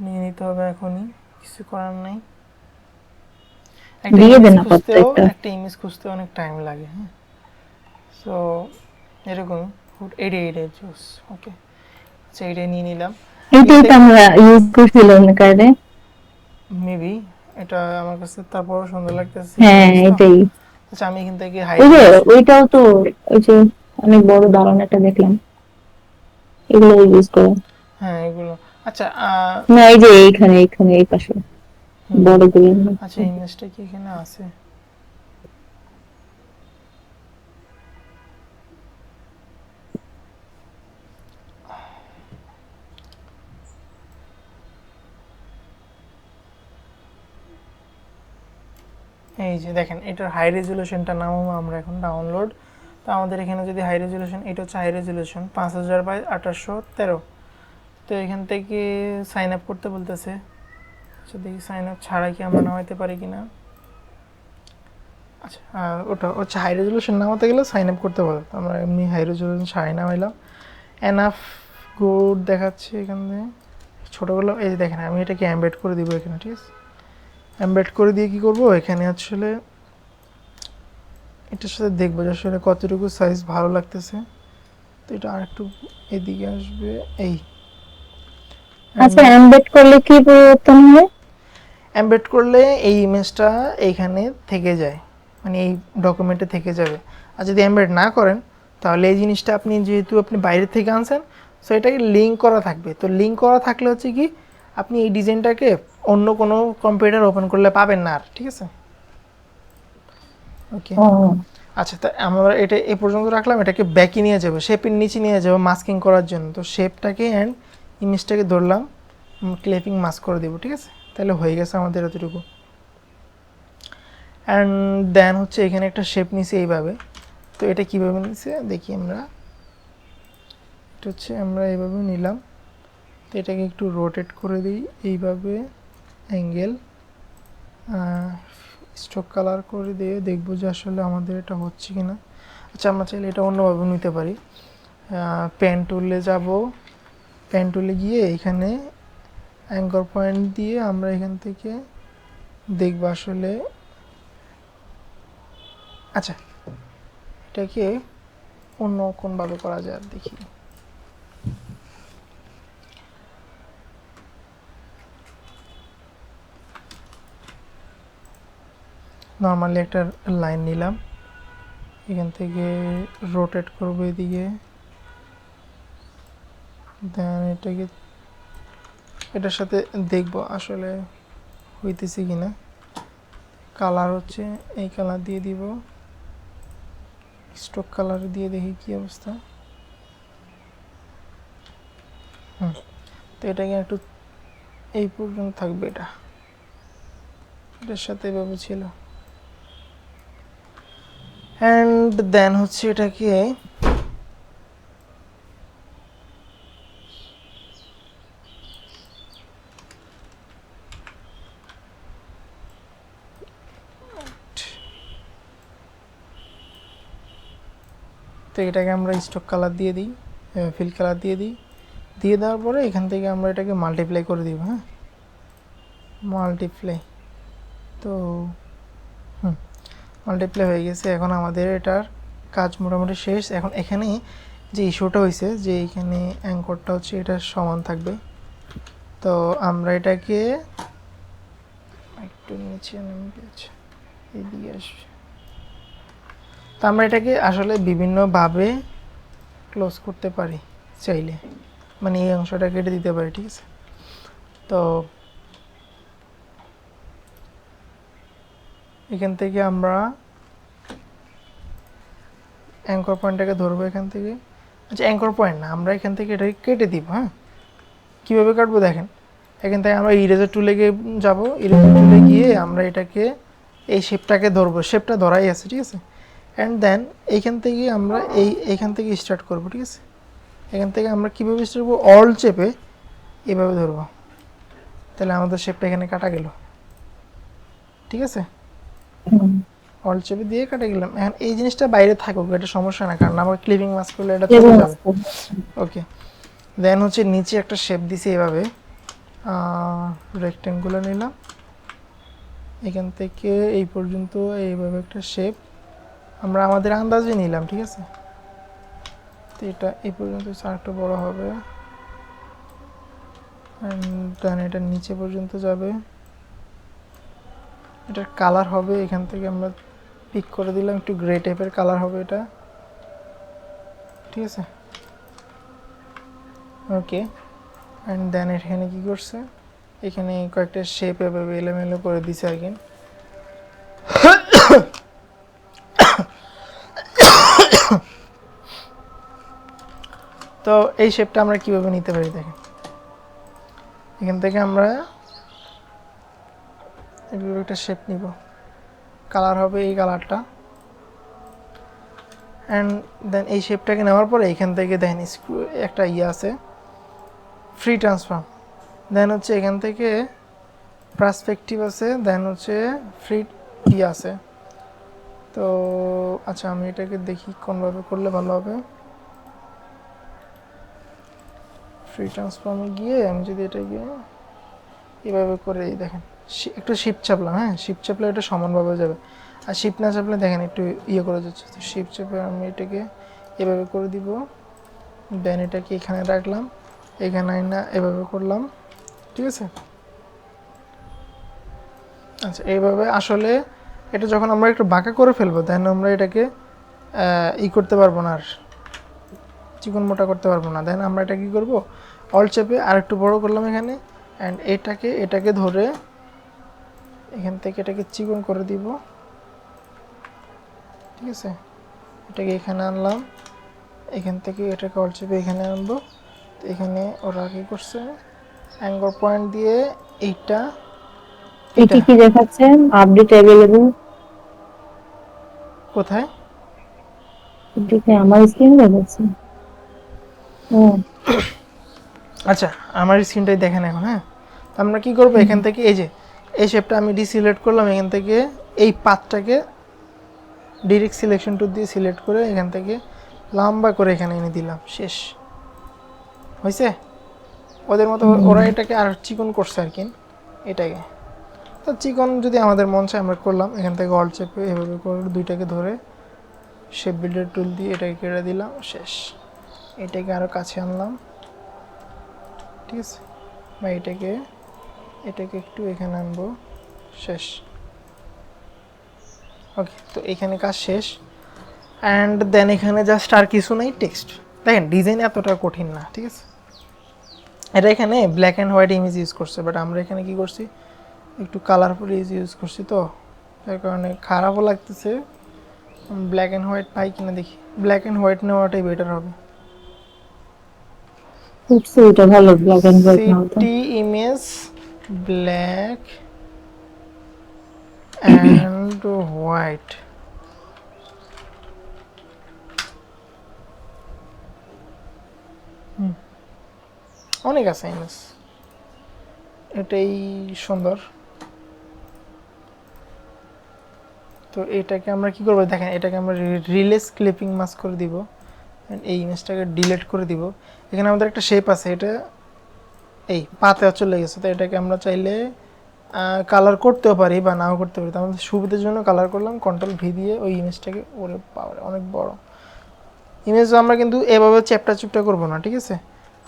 নিয়ে নিতে হবে এখনই, কিছু করার নাই। দিয়ে দেন একটা। একটা ইমেজ খুঁজতে অনেক টাইম লাগে, হ্যাঁ। সো এরকম এইটা জুস, ওকে। আচ্ছা, এইটা নিয়ে নিলাম। এটাই তো আমরা ইউজ করছিলাম কারে। মেবি এটা আমার কাছে তারপরও সুন্দর লাগতেছে। হ্যাঁ, এটাই। আচ্ছা, আমি এখান থেকে ওই যে ওইটাও তো, ওই যে অনেক বড় দারুণ একটা দেখলাম, এগুলো ইউজ করে। হ্যাঁ, এগুলো। আচ্ছা, না, এই যে এইখানে এইখানে এই পাশে বড় গ্রিন। আচ্ছা, ইমেজটা কি এখানে আছে? এই যে দেখেন, এটার হাই রেজুলেশনটা নামাবো আমরা এখন, ডাউনলোড। তো আমাদের এখানে যদি হাই রেজুলেশন, এটা হচ্ছে হাই রেজুলেশন 5000x1813। তো এখান থেকে সাইন আপ করতে বলতেছে। আচ্ছা, দেখি সাইন আপ ছাড়া কি আমরা নামাইতে পারি কিনা। আচ্ছা, ওটা হচ্ছে হাই রেজুলেশন নামাতে গেলে সাইন আপ করতে বলে। আমরা এমনি হাই রেজুলেশন ছাড়াই নামাইলাম। এনাফ গুড দেখাচ্ছে এখানে, ছোটোগুলো। এই যে দেখেন, আমি এটাকে এমবেড করে দিব এখানে, ঠিক আছে। এমবেড করে দিয়ে কী করবো, এখানে আসলে এটার সাথে দেখবো যে আসলে কতটুকু সাইজ ভালো লাগতেছে। তো এটা আরেকটু এদিকে আসবে, এই। আচ্ছা, এমবেড করলে কি পরিবর্তন হয়? এমবেড করলে এই ইমেজটা এইখানে থেকে যায়, মানে এই ডকুমেন্টে থেকে যাবে। আর যদি এমবেড না করেন, তাহলে এই জিনিসটা আপনি যেহেতু আপনি বাইরে থেকে আনছেন, সো এটাকে লিঙ্ক করা থাকবে। তো লিঙ্ক করা থাকলে হচ্ছে কি, আপনি এই ডিজাইনটাকে অন্য কোনো কম্পিউটার ওপেন করলে পাবেন না আর, ঠিক আছে। ওকে। ও আচ্ছা, তা আমরা এটা এ পর্যন্ত রাখলাম, এটাকে ব্যাকে নিয়ে যাবো, শেপের নিচে নিয়ে যাবো মাস্কিং করার জন্য। তো শেপটাকে অ্যান্ড ইমেজটাকে ধরলাম, ক্লিপিং মাস্ক করে দেবো, ঠিক আছে? তাহলে হয়ে গেছে আমাদের এতটুকু। অ্যান্ড দেন হচ্ছে এখানে একটা শেপ নিছি এইভাবে। তো এটা কীভাবে নিছে দেখি আমরা। এটা হচ্ছে আমরা এইভাবে নিলাম, তো এটাকে একটু রোটেট করে দিই এইভাবে, অ্যাঙ্গেল স্ট্রোক কালার করে দিয়ে দেখবো যে আসলে আমাদের এটা হচ্ছে কি না। আচ্ছা, আমরা চাইলে এটা অন্যভাবে নিতে পারি। পেন টুলে যাব, পেন টুলে গিয়ে এখানে অ্যাঙ্কর পয়েন্ট দিয়ে আমরা এখান থেকে দেখব আসলে। আচ্ছা, এটাকে অন্য কোনভাবে করা যায় আর দেখি। নর্মালি একটা লাইন নিলাম, এখান থেকে রোটেট করবো এদিকে, দেন এটাকে এটার সাথে দেখব আসলে হইতেছে কি না। কালার হচ্ছে এই কালার দিয়ে দিব, স্ট্রোক কালার দিয়ে দেখি কি অবস্থা। তো এটাকে একটু এই পর্যন্ত থাকবে, এটার সাথে এভাবে ছিল। অ্যান্ড দেন হচ্ছে এটাকে তো এটাকে আমরা স্ট্রোক কালার দিয়ে দিই, ফিল কালার দিয়ে দিই। দিয়ে দেওয়ার পরে এখান থেকে আমরা এটাকে মাল্টিপ্লাই করে দিব। হ্যাঁ, মাল্টিপ্লাই। তো মাল্টিপ্লাই হয়ে গেছে। এখন আমাদের এটার কাজ মোটামুটি শেষ। এখন এখানে যে ইস্যুটা হয়েছে যে এখানে অ্যাঙ্করটা হচ্ছে এটা সমান থাকবে, তো আমরা এটাকে একটু নিচে নামিয়ে এদিকে আসবে। তো আমরা এটাকে আসলে বিভিন্নভাবে ক্লোজ করতে পারি চাইলে, মানে এই অংশটা কেটে দিতে পারি, ঠিক আছে? তো এখান থেকে আমরা অ্যাঙ্কর পয়েন্টটাকে ধরবো এখান থেকে। আচ্ছা, অ্যাঙ্কর পয়েন্ট না, আমরা এখান থেকে এটাকে কেটে দিব। হ্যাঁ, কীভাবে কাটবো দেখেন। এখান থেকে আমরা ইরেজার টুলে গিয়ে যাবো, ইরেজার টুলে গিয়ে আমরা এটাকে এই শেপটাকে ধরবো, শেপটা ধরাই আছে, ঠিক আছে? অ্যান্ড দেন এইখান থেকে আমরা এইখান থেকে স্টার্ট করবো, ঠিক আছে? এখান থেকে আমরা কীভাবে স্টার্ট করবো, অল চেপে এভাবে ধরবো, তাহলে আমাদের শেপটা এখানে কাটা গেল, ঠিক আছে? অল চেপে দিয়ে কাটে গেলাম। এখন এই জিনিসটা বাইরে থাকুক, এটা সমস্যা না, কারণ আমার ক্লিপিং মাস্ক করলে এটা চলে যাবে। ওকে, দেন হচ্ছে নিচে একটা শেপ দিছি এভাবে, রেক্টেঙ্গুলার নিলাম, এখান থেকে এই পর্যন্ত এইভাবে একটা শেপ আমরা আমাদের আন্দাজে নিলাম, ঠিক আছে? তো এটা এই পর্যন্ত আরেকটু বড় হবে, দেন এটা নিচে পর্যন্ত যাবে। এটার কালার হবে এখান থেকে আমরা পিক করে দিলাম, একটু গ্রে টাইপের কালার হবে এটা, ঠিক আছে? ওকে, অ্যান্ড দেন এখানে কী করছে, এখানে কয়েকটা শেপ এভাবে এলোমেলো করে দিছে আর কি। তো এই শেপটা আমরা কীভাবে নিতে পারি দেখেন। এখান থেকে আমরা এভাবে একটা শেপ নিব, কালার হবে এই কালারটা, অ্যান্ড দেন এই শেপটাকে নেওয়ার পরে এখান থেকে দেন একটা ইয়ে আছে ফ্রি ট্রান্সফর্ম, দেন হচ্ছে এখান থেকে পার্সপেক্টিভ আছে, দেন হচ্ছে ফ্রি ইয়ে আছে। তো আচ্ছা, আমি এটাকে দেখি কোনভাবে করলে ভালো হবে। ফ্রি ট্রান্সফর্মে গিয়ে আমি যদি এটাকে এভাবে করে দেখেন, একটু শিপ চাপলাম, হ্যাঁ, শিপ চাপলে এটা সমানভাবে যাবে, আর শিপ না চাপলে দেখেন একটু ইয়ে করে যাচ্ছে। তো শিপ চাপে আমি এটাকে এভাবে করে দিব, দেন এটাকে এখানে রাখলাম, এখানে না এভাবে করলাম, ঠিক আছে? আচ্ছা, এইভাবে আসলে এটা যখন আমরা একটু বাঁকা করে ফেলবো, দেন আমরা এটাকে করতে পারবো না, আর চিকন মোটা করতে পারবো না। দেন আমরা এটা কী করবো, অল চেপে আর একটু বড় করলাম এখানে, অ্যান্ড এটাকে ধরে এখান থেকে এটাকে চিকন করে দিব, ঠিক আছে, এটাকে এখানে আনলাম, এখান থেকে এটাকে অল চেপে এখানে আনবো। তো এখানে ওরা কি করছে, অ্যাঙ্গর পয়েন্ট দিয়ে এইটা এটি এটা কি দেখাচ্ছে? Update available. কোথায়? এটিকে আমার স্ক্রিন দেখাচ্ছে। ও আচ্ছা, আমার স্ক্রিনটাই দেখেন এখন। হ্যাঁ, তো আমরা কি করবো, এখান থেকে এই যে এই শেপটা আমি ডিসিলেক্ট করলাম, এখান থেকে এই পাতটাকে ডিরেক্ট সিলেকশন টুল দিয়ে সিলেক্ট করে এখান থেকে লম্বা করে এখানে এনে দিলাম, শেষ হয়েছে। ওদের মতো ওরা এটাকে আর চিকন করছে আর কি, এটাকে। তো চিকন যদি আমাদের মন চায় আমরা করলাম, এখান থেকে অল চেপে এভাবে করে দুইটাকে ধরে শেপ বিল্ডার টুল দিয়ে এটাকে কেটে দিলাম, শেষ। এটাকে আরও কাছে আনলাম, ঠিক আছে, বা এটাকে একটু এখানে আনবো, শেষ। ওকে, তো এখানে কাজ শেষ। অ্যান্ড দেন এখানে জাস্ট আর কিছু নেই, টেক্সট। দেখেন ডিজাইন এতটা কঠিন না, ঠিক আছে। এটা এখানে black and white image use করছে, বাট আমরা এখানে কি করছি, একটু কালারফুল ইউজ করছি, তো যার কারণে খারাপও লাগতেছে। ব্ল্যাক অ্যান্ড হোয়াইট পাই কিনা দেখি, ব্ল্যাক অ্যান্ড হোয়াইট নেওয়াটাই বেটার হবে। বুঝছি, এটা ভালো ব্ল্যাক এন্ড হোয়াইট না হতো। City image black and white, অনেক আছে ইমেজ, এটাই সুন্দর। তো এটাকে আমরা কি করবো দেখেন, এটাকে আমরা রিলেস ক্লিপিং মাস্ক করে দিব, and এই ইমেজটাকে ডিলিট করে দিব। এখানে আমাদের একটা শেপ আছে, এটা এই পাতে চলে গেছে, তো এটাকে আমরা চাইলে কালার করতেও পারি বা নাও করতে পারি। তো আমাদের সুবিধার জন্য কালার করলাম, কন্ট্রোল ভি দিয়ে ওই ইমেজটাকে, ওরে পাওয়ার অনেক বড় ইমেজ। আমরা কিন্তু এভাবে চ্যাপটা করবো না, ঠিক আছে।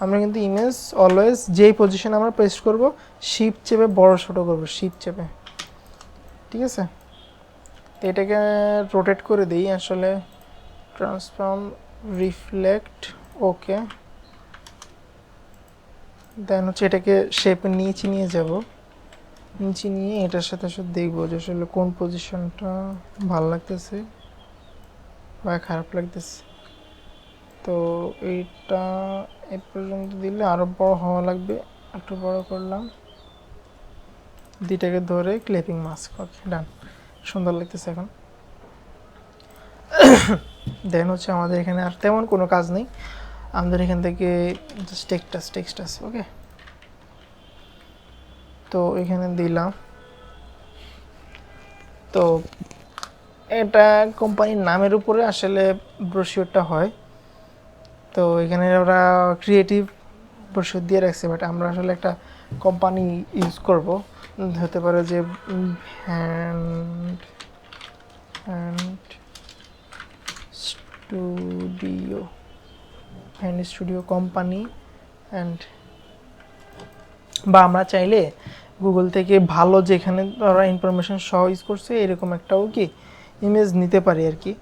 আমরা কিন্তু ইমেজ অলওয়েজ যেই পজিশনে আমরা পেস্ট করব, শিপ চেপে বড় ছোট করবো, শিপ চেপে, ঠিক আছে। তো এটাকে রোটেট করে দিই আসলে, ট্রান্সফর্ম রিফ্লেক্ট, ওকে। দেন হচ্ছে এটাকে শেপের নিচে নিয়ে যাব, নিচে নিয়ে এটার সাথে সাথে দেখবো যে আসলে কোন পজিশনটা ভালো লাগতেছে বা খারাপ লাগতেছে। তো এইটা এ পর্যন্ত দিলে আরও বড় হওয়া লাগবে, একটু বড় করলাম, দুইটাকে ধরে ক্লিপিং মাস্ক, ওকে ডান, সুন্দর লাগতেছে এখন। দেন হচ্ছে আমাদের এখানে আর তেমন কোনো কাজ নেই, আমাদের এখান থেকে জাস্ট টেক্সটাস, ওকে। তো এখানে দিলাম, তো এটা কোম্পানির নামের উপরে আসলে ব্রোশিওরটা হয়। তো এখানে ওরা ক্রিয়েটিভ ব্রোশিওর দিয়ে রাখছে, বাট আমরা আসলে একটা কোম্পানি ইউজ করব, হতে পারে যে হ্যান্ড স্টুডিও কোম্পানি অ্যান্ড, বা আমরা চাইলে গুগল থেকে ভালো যেখানে ওরা ইনফরমেশন সহ ইউজ করছে এরকম একটাও কি ইমেজ নিতে পারি আর কি।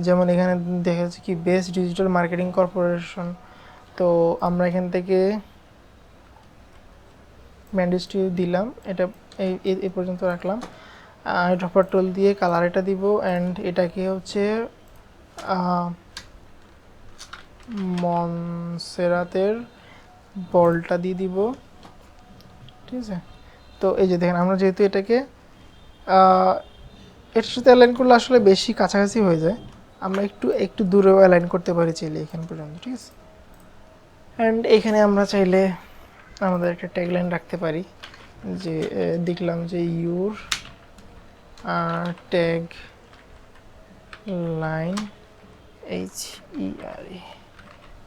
যেমন এখানে দেখা যাচ্ছে কি বেস্ট ডিজিটাল মার্কেটিং কর্পোরেশন, তো আমরা এখান থেকে ম্যান্ডেস্টি দিলাম, এটা এই পর্যন্ত রাখলাম। ড্রপার টুল দিয়ে কালার এটা দিব, অ্যান্ড এটাকে হচ্ছে মনসেরাতের বলটা দিয়ে দিব, ঠিক আছে। তো এই যে দেখেন আমরা যেহেতু এটাকে এটার সাথে অ্যালাইন করলে আসলে বেশি কাছাকাছি হয়ে যায়, আমরা একটু দূরেও অ্যালাইন করতে পারি চাইলে এখান পর্যন্ত, ঠিক আছে। অ্যান্ড এখানে আমরা চাইলে আমাদের একটা ট্যাগলাইন রাখতে পারি, যে দেখলাম যে your tag line HERE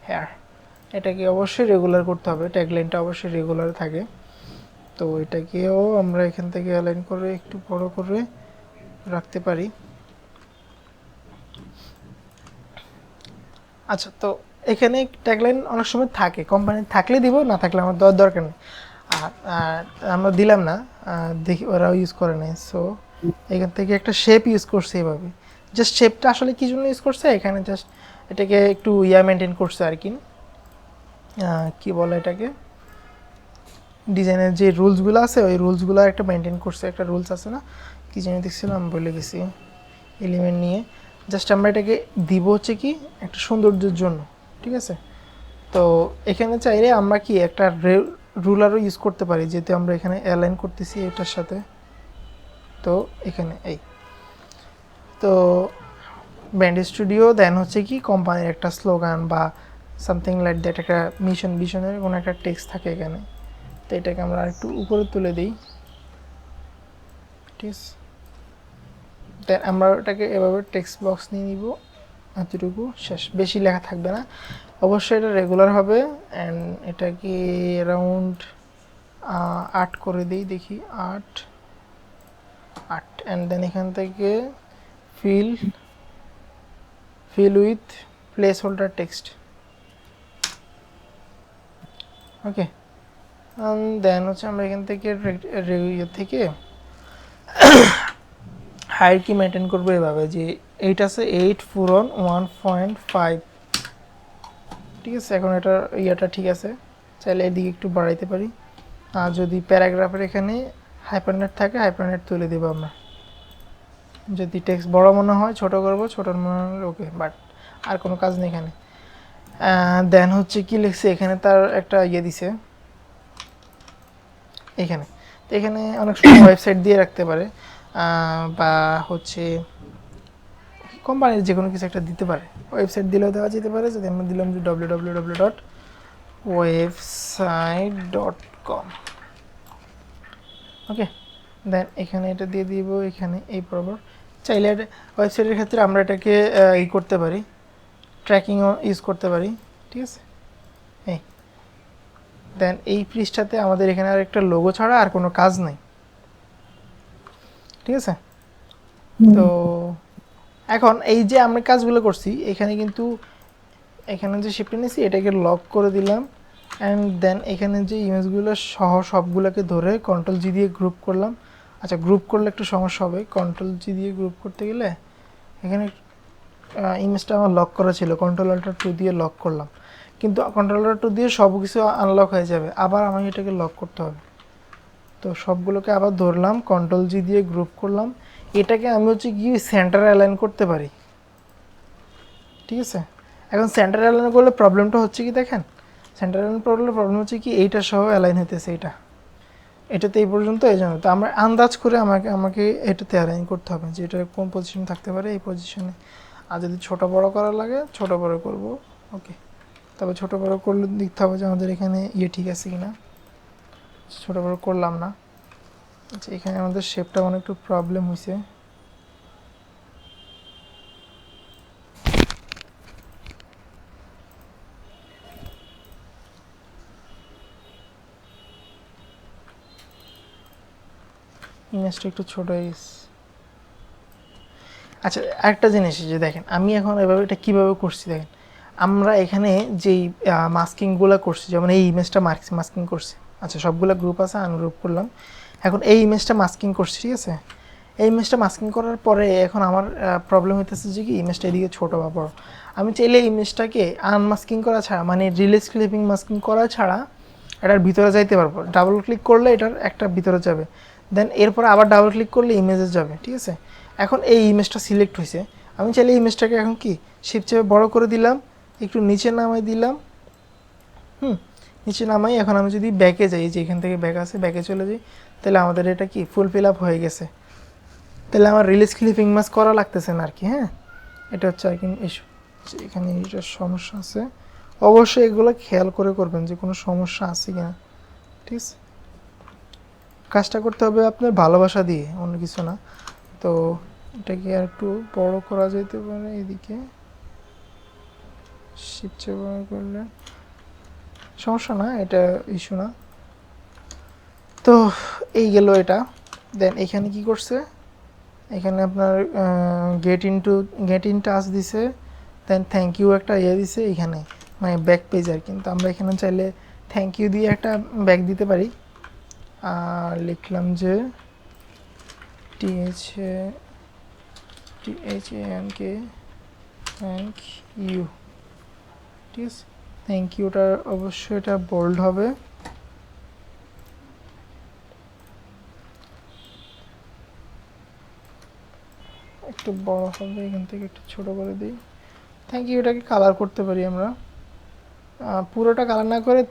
here, এটাকে অবশ্যই রেগুলার করতে হবে, ট্যাগলাইনটা অবশ্যই রেগুলার থাকে। তো এটাকেও আমরা এখান থেকে অ্যালাইন করে একটু বড় করে রাখতে পারি। আচ্ছা, তো এখানে ট্যাগলাইন অনেক সময় থাকে, কোম্পানি থাকলে দিব, না থাকলে আমার দরকার নেই। আর আমরা দিলাম না, দেখি ওরাও ইউজ করে নেয়। সো এখান থেকে একটা শেপ ইউজ করছে এভাবে, জাস্ট শেপটা আসলে কী জন্য ইউজ করছে, এখানে জাস্ট এটাকে একটু মেনটেন করছে আর কি, কী বলে এটাকে, ডিজাইনের যে রুলসগুলো আছে ওই রুলসগুলো একটা মেনটেন করছে, একটা রুলস আছে না, কী জানি দেখছিলাম বলে গেছি, এলিমেন্ট নিয়ে। জাস্ট আমরা এটাকে দিব হচ্ছে কি একটা সৌন্দর্যের জন্য, ঠিক আছে। তো এখানে চাইলে আমরা কি একটা রুলারও ইউজ করতে পারি, যেহেতু আমরা এখানে অ্যালাইন করতেছি এটার সাথে। তো এখানে এই তো ব্যান্ড স্টুডিও দেন হচ্ছে কি কোম্পানির একটা স্লোগান বা সামথিং লাইক দ্যাট, একটা মিশন ভিশনের কোনো একটা টেক্সট থাকে এখানে। তো এটাকে আমরা একটু উপরে তুলে দিই, ঠিক আছে। দেন আমরা ওটাকে এভাবে টেক্সট বক্স নিয়ে নিব, এতটুকু শেষ, বেশি লেখা থাকবে না। অবশ্যই এটা রেগুলার হবে। অ্যান্ড এটাকে অ্যারাউন্ড 8 করে দিই, দেখি 8। অ্যান্ড দেন এখান থেকে fill with place holder text, okay. Then হচ্ছে আমরা এখান থেকে থেকে হায়ার কি মেনটেন করবো এভাবে যে 8 আছে, 8 পূরণ 1.5, ঠিক আছে। এখন এটা ইয়াটা ঠিক আছে, চাইলে এদিকে একটু বাড়াইতে পারি। আর যদি প্যারাগ্রাফের এখানে হাইপারনেট থাকে, হাইপারনেট তুলে দেবো আমরা। যদি টেক্সট বড় মনে হয় ছোট করব, ছোট মনে হয় ওকে, বাট আর কোনো কাজ নেই এখানে। দেন হচ্ছে কি লিখছে এখানে, তার একটা ইয়ে দিছে এখানে। তো এখানে অনেক সময় ওয়েবসাইট দিয়ে রাখতে পারে, বা হচ্ছে কোম্পানির যে কোনো কিছু একটা দিতে পারে, ওয়েবসাইট দিলেও দেওয়া যেতে পারে। যদি আমরা দিলাম যে www.website.com, ওকে। দেন এখানে এটা দিয়ে দিব, এখানে এই বরাবর। চাইলে ওয়েবসাইটের ক্ষেত্রে আমরা এটাকে ই করতে পারি, ট্র্যাকিংও ইউজ করতে পারি, ঠিক আছে। এই দেন এই পৃষ্ঠাতে আমাদের এখানে আর একটা লোগো ছাড়া আর কোনো কাজ নেই, ঠিক আছে। তো এখন এই যে আমরা কাজগুলো করছি এখানে, কিন্তু এখানে যে শিফট নিয়েছি এটাকে লক করে দিলাম। অ্যান্ড দেন এখানে যে ইমেজগুলো সহ সবগুলোকে ধরে কন্ট্রোল জি দিয়ে গ্রুপ করলাম। আচ্ছা, গ্রুপ করলে একটু সমস্যা হবে, কন্ট্রোল জি দিয়ে গ্রুপ করতে গেলে এখানে ইমেজটা আমার লক করা ছিল, কন্ট্রোল আল্টার 2 দিয়ে লক করলাম, কিন্তু কন্ট্রোল আল্টার 2 দিয়ে সব কিছু আনলক হয়ে যাবে, আবার আমি এটাকে লক করতে হবে। তো সবগুলোকে আবার ধরলাম, কন্ট্রোল জি দিয়ে গ্রুপ করলাম। এটাকে আমি হচ্ছে কি সেন্টারে অ্যালাইন করতে পারি, ঠিক আছে। এখন সেন্টার অ্যালাইন করলে প্রবলেমটা হচ্ছে কি দেখেন, সেন্টার অ্যালাইন প্রবলেম হচ্ছে কি এইটা সহ অ্যালাইন হইতেছে, এটাতে এই পর্যন্ত, এই জন্য তো আমরা আন্দাজ করে আমাকে এটাতে অ্যালাইন করতে হবে যে এটা কোন পজিশনে থাকতে পারে, এই পজিশনে। আর যদি ছোট বড় করা লাগে ছোট বড় করব, ওকে। তবে ছোট বড় করলে দেখতে হবে যে আমাদের এখানে ইয়ে ঠিক আছে কিনা, ছোট বড় করলাম না। আচ্ছা, এখানে আমাদের শেপটা অনেক একটু প্রবলেম হয়েছে। ইমেজটা একটু ছোট হয়ে গেছে। আচ্ছা, একটা জিনিস যে দেখেন আমি এখন এভাবে এটা কীভাবে করছি দেখেন, আমরা এখানে যেই মাস্কিংগুলো করছি, যেমন এই ইমেজটা মাস্কিং করছি। আচ্ছা, সবগুলো গ্রুপ আছে, আনগ্রুপ করলাম। এখন এই ইমেজটা মাস্কিং করছি, ঠিক আছে। এই ইমেজটা মাস্কিং করার পরে এখন আমার প্রবলেম হইতেছে যে কি ইমেজটা এদিকে ছোটো বা বড়। আমি চাইলে ইমেজটাকে আনমাস্কিং করা ছাড়া, মানে রিলিজ ক্লিপিং মাস্কিং করা ছাড়া এটার ভিতরে যাইতে পারবো। ডাবল ক্লিক করলে এটার একটা ভিতরে যাবে, দেন এরপরে আবার ডাবল ক্লিক করলে ইমেজে যাবে, ঠিক আছে। এখন এই ইমেজটা সিলেক্ট হয়েছে, আমি চাইলে ইমেজটাকে এখন কি শিফট চেপে বড় করে দিলাম, একটু নিচে নামাই দিলাম, নিচে নামাই। এখন আমি যদি ব্যাকে যাই, যে এখান থেকে ব্যাক আছে, ব্যাকে চলে যাই, তাহলে আমাদের এটা কি ফুল ফিল আপ হয়ে গেছে। তাহলে আমার রিলিজ ক্লিপিং মাস্ক করা লাগতেছে না আর কি। হ্যাঁ, এটা হচ্ছে আর কি ইস্যু, এখানে এইটার সমস্যা আছে। অবশ্যই এগুলো খেয়াল করে করবেন যে কোনো সমস্যা আছে কিনা, ঠিক আছে। কাজটা করতে হবে আপনার ভালোবাসা দিয়ে, অন্য কিছু না। তো এটাকে আর একটু বড় করা যেতে পারে, এদিকে শিখছে বড় করলে সমস্যা না, এটা ইস্যু না। তো এই গেল এটা। দেন এখানে কি করছে, এখানে আপনার গেট ইন টাচ দিছে, দেন থ্যাংক ইউ একটা ইয়ে দিছে এখানে, মানে ব্যাক পেজ আর। কিন্তু আমরা এখানে চাইলে থ্যাংক ইউ দিয়ে একটা ব্যাক দিতে পারি। আর লিখলাম যে THANK থ্যাংক ইউ, ঠিক আছে। থ্যাংক ইউটা অবশ্যই এটা বোল্ড হবে। একটু একটু বড় হবে, এখান থেকে একটু ছোট করে দিই। Thank you. এটাকে কালার করতে পারি আমরা, পুরোটা কালার না করে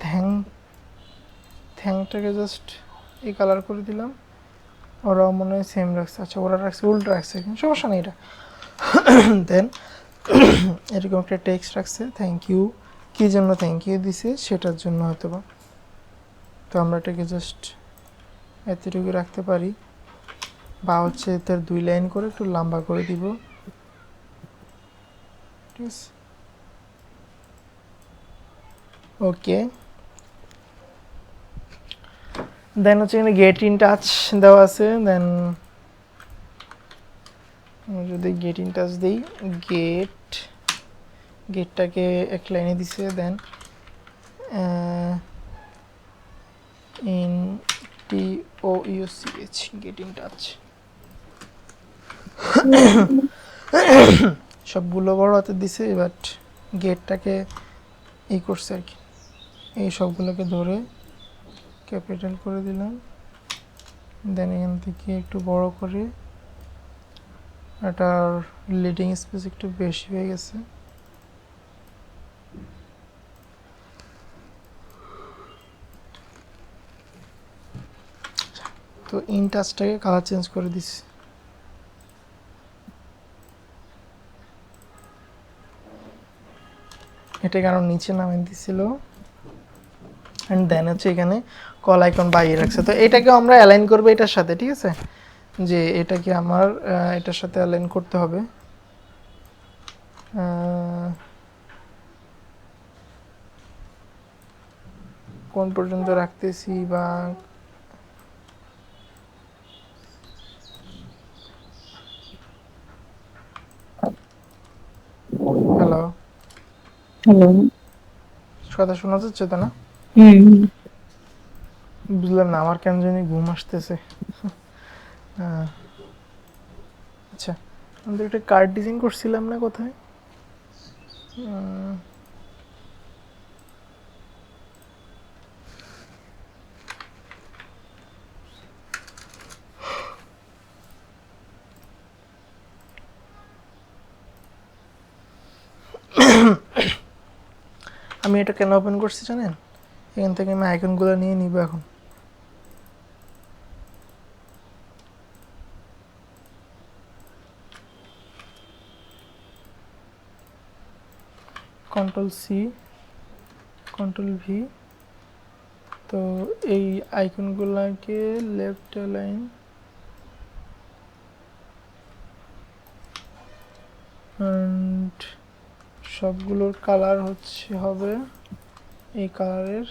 থ্যাংটাকে জাস্ট এই কালার করে দিলাম। ওরাও মনে হয় সেম রাখছে, আচ্ছা ওরা রাখছে উল্টো রাখছে, কিন্তু সমস্যা নেই এটা। দেন এরকম একটা টেক্সট রাখছে থ্যাংক ইউ, কী জন্য থ্যাংক ইউ দিছে সেটার জন্য হয়তো বা। তো আমরা এটাকে জাস্ট এতটুকু রাখতে পারি, বা হচ্ছে তার 2 লাইন করে একটু লম্বা করে দিব, ঠিক আছে। ওকে, দেন হচ্ছে এখানে গেট ইন টাচ দেওয়া আছে। দেন যদি গেট ইন টাচ দিই, গেটটাকে এক লাইনে দিছে। Then in T O U C H, get in touch. সবগুলো বড় হাতে দিছে, বাট গেটটাকে ই করছে আর কি। এই সবগুলোকে ধরে ক্যাপিটাল করে দিলাম। দেন এখান থেকে একটু বড় করে, এটার লিডিং স্পেস একটু বেশি হয়ে গেছে। তো ইন টাচটাকে কালার চেঞ্জ করে দিছি। এটা কারণ নিচে নামিয়ে দিছিল। অ্যান্ড দেন হচ্ছে এখানে কল আইকন বাইরে রাখছে। তো এটাকে আমরা অ্যালাইন করবো এটার সাথে, ঠিক আছে, যে এটাকে আমার এটার সাথে অ্যালাইন করতে হবে। কোন পর্যন্ত রাখতেছি বা হ্যালো হ্যালো। কথা শোনা যাচ্ছে তো না? হুম। বুঝলাম না, আমার কেন জানি ঘুম আসতেছে। আচ্ছা, আমাদের একটা কার্ড ডিজাইন করছিলাম না কোথায়? আমি এটা কেন ওপেন করছি জানেন? এখান থেকে আমি আইকনগুলো নিয়ে নিব এখন। Control C, control V. তো এই আইকনগুলোকে লেফট লাইন অ্যান্ড সবগুলোর কালার হবে এই কালারের।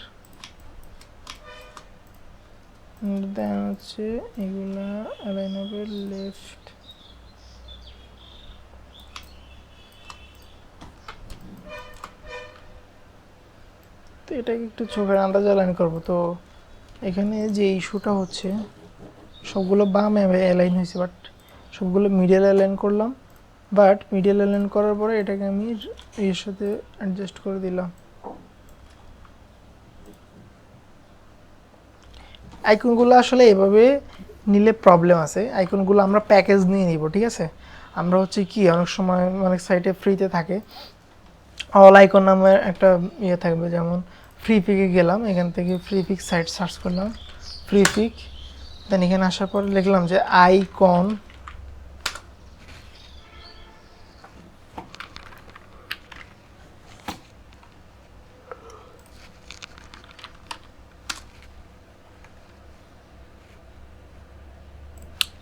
দেন হচ্ছে এগুলা অ্যালাইন হবে লেফট। তো এটাকে একটু চোখের আন্দাজে অ্যালাইন করবো। তো এখানে যে ইস্যুটা হচ্ছে, সবগুলো বামে অ্যালাইন হয়েছে, বাট সবগুলো মিডিয়াল অ্যালাইন করলাম। বাট মিডিয়াল অ্যালাইন করার পরে এটাকে আমি এর সাথে অ্যাডজাস্ট করে দিলাম। আইকনগুলো আসলে এভাবে নিলে প্রবলেম আছে। আইকনগুলো আমরা প্যাকেজ নিয়ে নিব, ঠিক আছে। আমরা হচ্ছে কি অনেক সময় অনেক সাইটে ফ্রিতে থাকে, অল আইকন নামের একটা ইয়ে থাকবে। যেমন ফ্রি পিকে গেলাম, এখান থেকে ফ্রি পিক সাইট সার্চ করলাম, ফ্রি পিক। দেন এখানে আসার পর লিখলাম যে আইকন,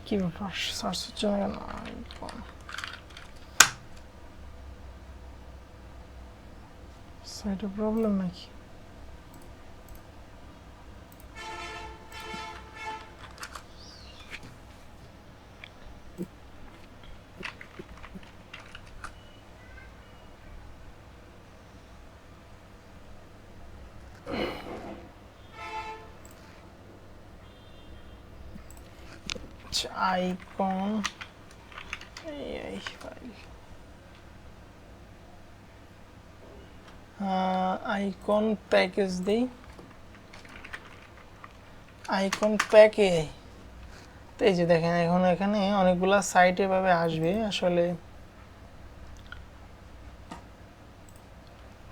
কি ব্যাপার সার্চ হচ্ছে না কেন? আইকন সাইটে প্রবলেম নাকি? আইকন এই ফাইল, আইকন প্যাকেজ দেই, আইকন প্যাকে তো এই যে দেখেন এখন এখানে অনেকগুলা সাইট এভাবে আসবে। আসলে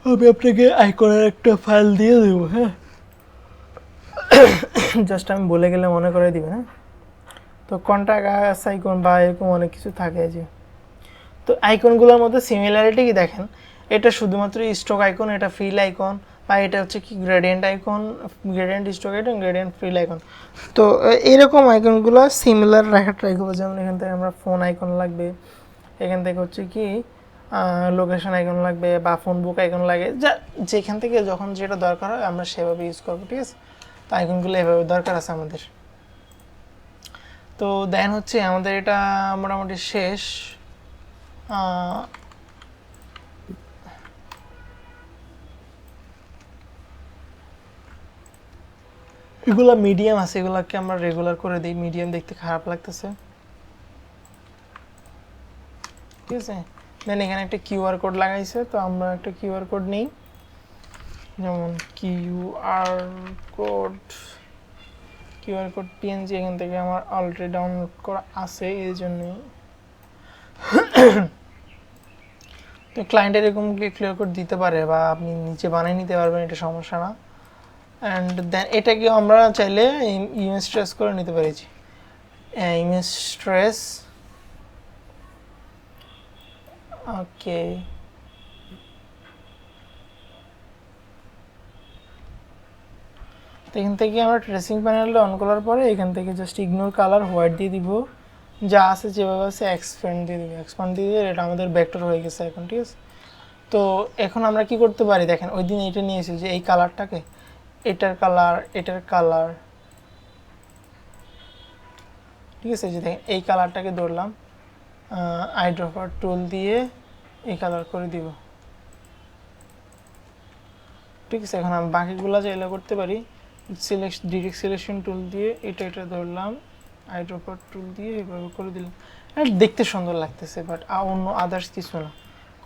আমি আপনাকে আইকনের একটা ফাইল দিয়ে দেবো, হ্যাঁ, জাস্ট আমি বলে গেলে মনে করে দিবে। হ্যাঁ, তো কন্টাক্ট আইকন বা এরকম অনেক কিছু থাকে যে। তো আইকনগুলোর মধ্যে সিমিলারিটি কি দেখেন, এটা শুধুমাত্র স্টক আইকন, এটা ফিল আইকন, বা এটা হচ্ছে কি gradient icon, gradient stock icon, gradient fill icon. তো এইরকম আইকনগুলো সিমিলার রাখা ট্রাই করবো। যেমন এখান থেকে আমরা ফোন আইকন লাগবে, এখান থেকে হচ্ছে কি লোকেশন আইকন লাগবে, বা ফোন বুক আইকন লাগে, যা যেখান থেকে যখন যেটা দরকার হয় আমরা সেভাবে ইউজ করবো, ঠিক আছে। তো আইকনগুলো এভাবে দরকার আছে আমাদের। তো দেন হচ্ছে আমাদের এটা মোটামুটি শেষ। এগুলা মিডিয়াম আছে, এগুলাকে আমরা রেগুলার করে দিই, মিডিয়াম দেখতে খারাপ লাগতেছে, ঠিক আছে। দেন এখানে একটা কিউআর কোড লাগাইছে, তো আমরা একটা কিউআর কোড নিই, যেমন কিউআর কোড পিএনজি এখান থেকে আমার অলরেডি ডাউনলোড করা আছে, এই জন্যই। তো ক্লায়েন্টের এরকম কিউআর কোড দিতে পারে, বা আপনি নিচে বানিয়ে নিতে পারবেন, এটা সমস্যা না। অ্যান্ড দেন এটাকে আমরা চাইলে ইমেজ ট্রেস করে নিতে পারিছি, ইমেজ ট্রেস, ওকে। তো এখান থেকে আমরা ট্রেসিং প্যানেলটা অন করার পরে এখান থেকে জাস্ট ইগনোর কালার হোয়াইট দিয়ে দিব, যা আছে যেভাবে আছে এক্সপ্যান্ড দিয়ে দিব, এক্সপ্যান্ড দিয়ে দিলে এটা আমাদের ভেক্টর হয়ে গেছে এখন, ঠিক আছে। তো এখন আমরা কি করতে পারি দেখেন, ওই দিন এটা নিয়ে এসেছি যে এই কালারটাকে, এটার কালার, এটার কালার, ঠিক আছে। যে দেখেন এই কালারটাকে ধরলাম, আইড্রপার টুল দিয়ে এই কালার করে দিব, ঠিক আছে। এখন আমি বাকিগুলো চাইলে করতে পারি, ডিরেক্ট সিলেকশন টুল দিয়ে এটা ধরলাম, আইড্রপার টুল দিয়ে এভাবে করে দিলাম, দেখতে সুন্দর লাগতেছে, বাট অন্য আদার্স কিছু না,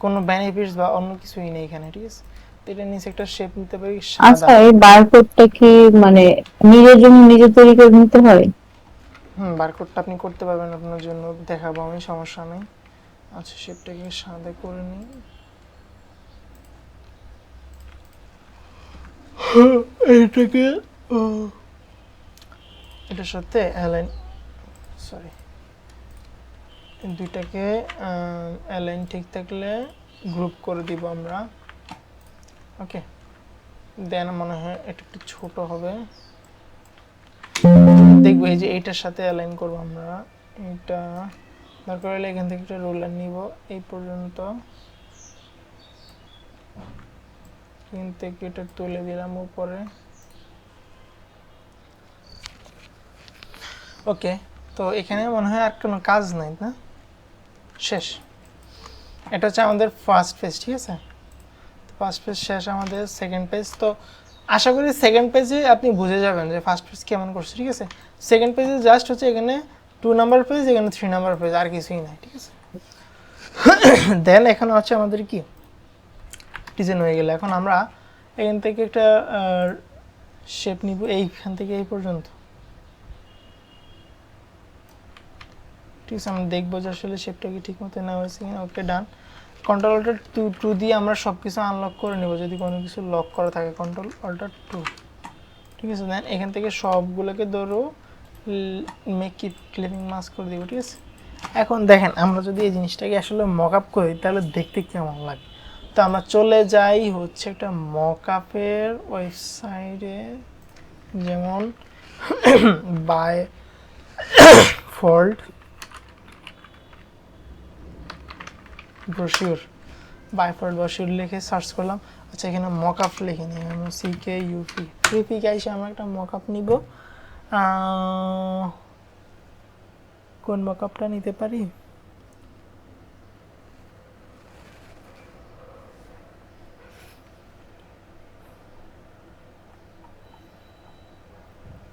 কোনো বেনিফিটস বা অন্য কিছুই নেই এখানে, ঠিক আছে। তো এটা নিচে একটা শেপ নিতে পারি সাদা। আচ্ছা, এই বারকোডটা কি মানে নিজের জন্য নিজে তৈরি করে নিতে হয়? বারকোডটা আপনি করতে পারবেন, আপনার জন্য দেখাবো আমি, সমস্যা নেই। আচ্ছা, শেপটাকে সাদা করে নিই, এইটাকে এটার সাথে অ্যালাইন, সরি, দুইটাকে অ্যালাইন ঠিক থাকলে গ্রুপ করে দিব আমরা, ওকে। দেন মনে হয় এটা একটু ছোট হবে, দেখবো এই যে এইটার সাথে অ্যালাইন করবো আমরা, এটা দরকার হলে এখান থেকে একটা রোলার নিব এই পর্যন্ত, এখান থেকে এটা তুলে দিলাম উপরে, ওকে। তো এখানে মনে হয় আর কোনো কাজ নাই না, শেষ। এটা হচ্ছে আমাদের ফার্স্ট পেজ, ঠিক আছে। ফার্স্ট পেজ শেষ, আমাদের সেকেন্ড পেজ। তো আশা করি সেকেন্ড পেজে আপনি বুঝে যাবেন যে ফার্স্ট পেজ কেমন করছে, ঠিক আছে। সেকেন্ড পেজে জাস্ট হচ্ছে এখানে 2 নাম্বার পেজ, এখানে 3 নাম্বার পেজ, আর কিছুই নাই, ঠিক আছে। দেন এখন হচ্ছে আমাদের কি ডিজাইন হয়ে গেলে, এখন আমরা এখান থেকে একটা শেপ নিব এইখান থেকে এই পর্যন্ত, ঠিক আছে। আমরা দেখবো যে আসলে শেপটা কি ঠিক মতো নেওয়া হয়েছে কিনা, ওকে ডান। কন্ট্রোল অল্টার টু দিয়ে আমরা সব কিছু আনলক করে নেব, যদি কোনো কিছু লক করা থাকে, কন্ট্রোল অল্টার 2, ঠিক আছে। দেন এখান থেকে সবগুলোকে ধরো মেক ইট ক্লিপিং মাস্ক করে দিব, ঠিক আছে। এখন দেখেন আমরা যদি এই জিনিসটাকে আসলে মক আপ করি তাহলে দেখতে কেমন লাগে। তো আমরা চলে যাই হচ্ছে একটা মক আপের ওয়েবসাইটে, যেমন বাই ফল্ট ব্রোশিওর, বাইফল্ট ব্রোশিওর লিখে সার্চ করলাম। আচ্ছা, এখানে মক আপ লিখে নিই, আমরা CKUP ফ্রিপিকে এসে আমরা একটা মক আপ নিব। কোন মক আপটা নিতে পারি,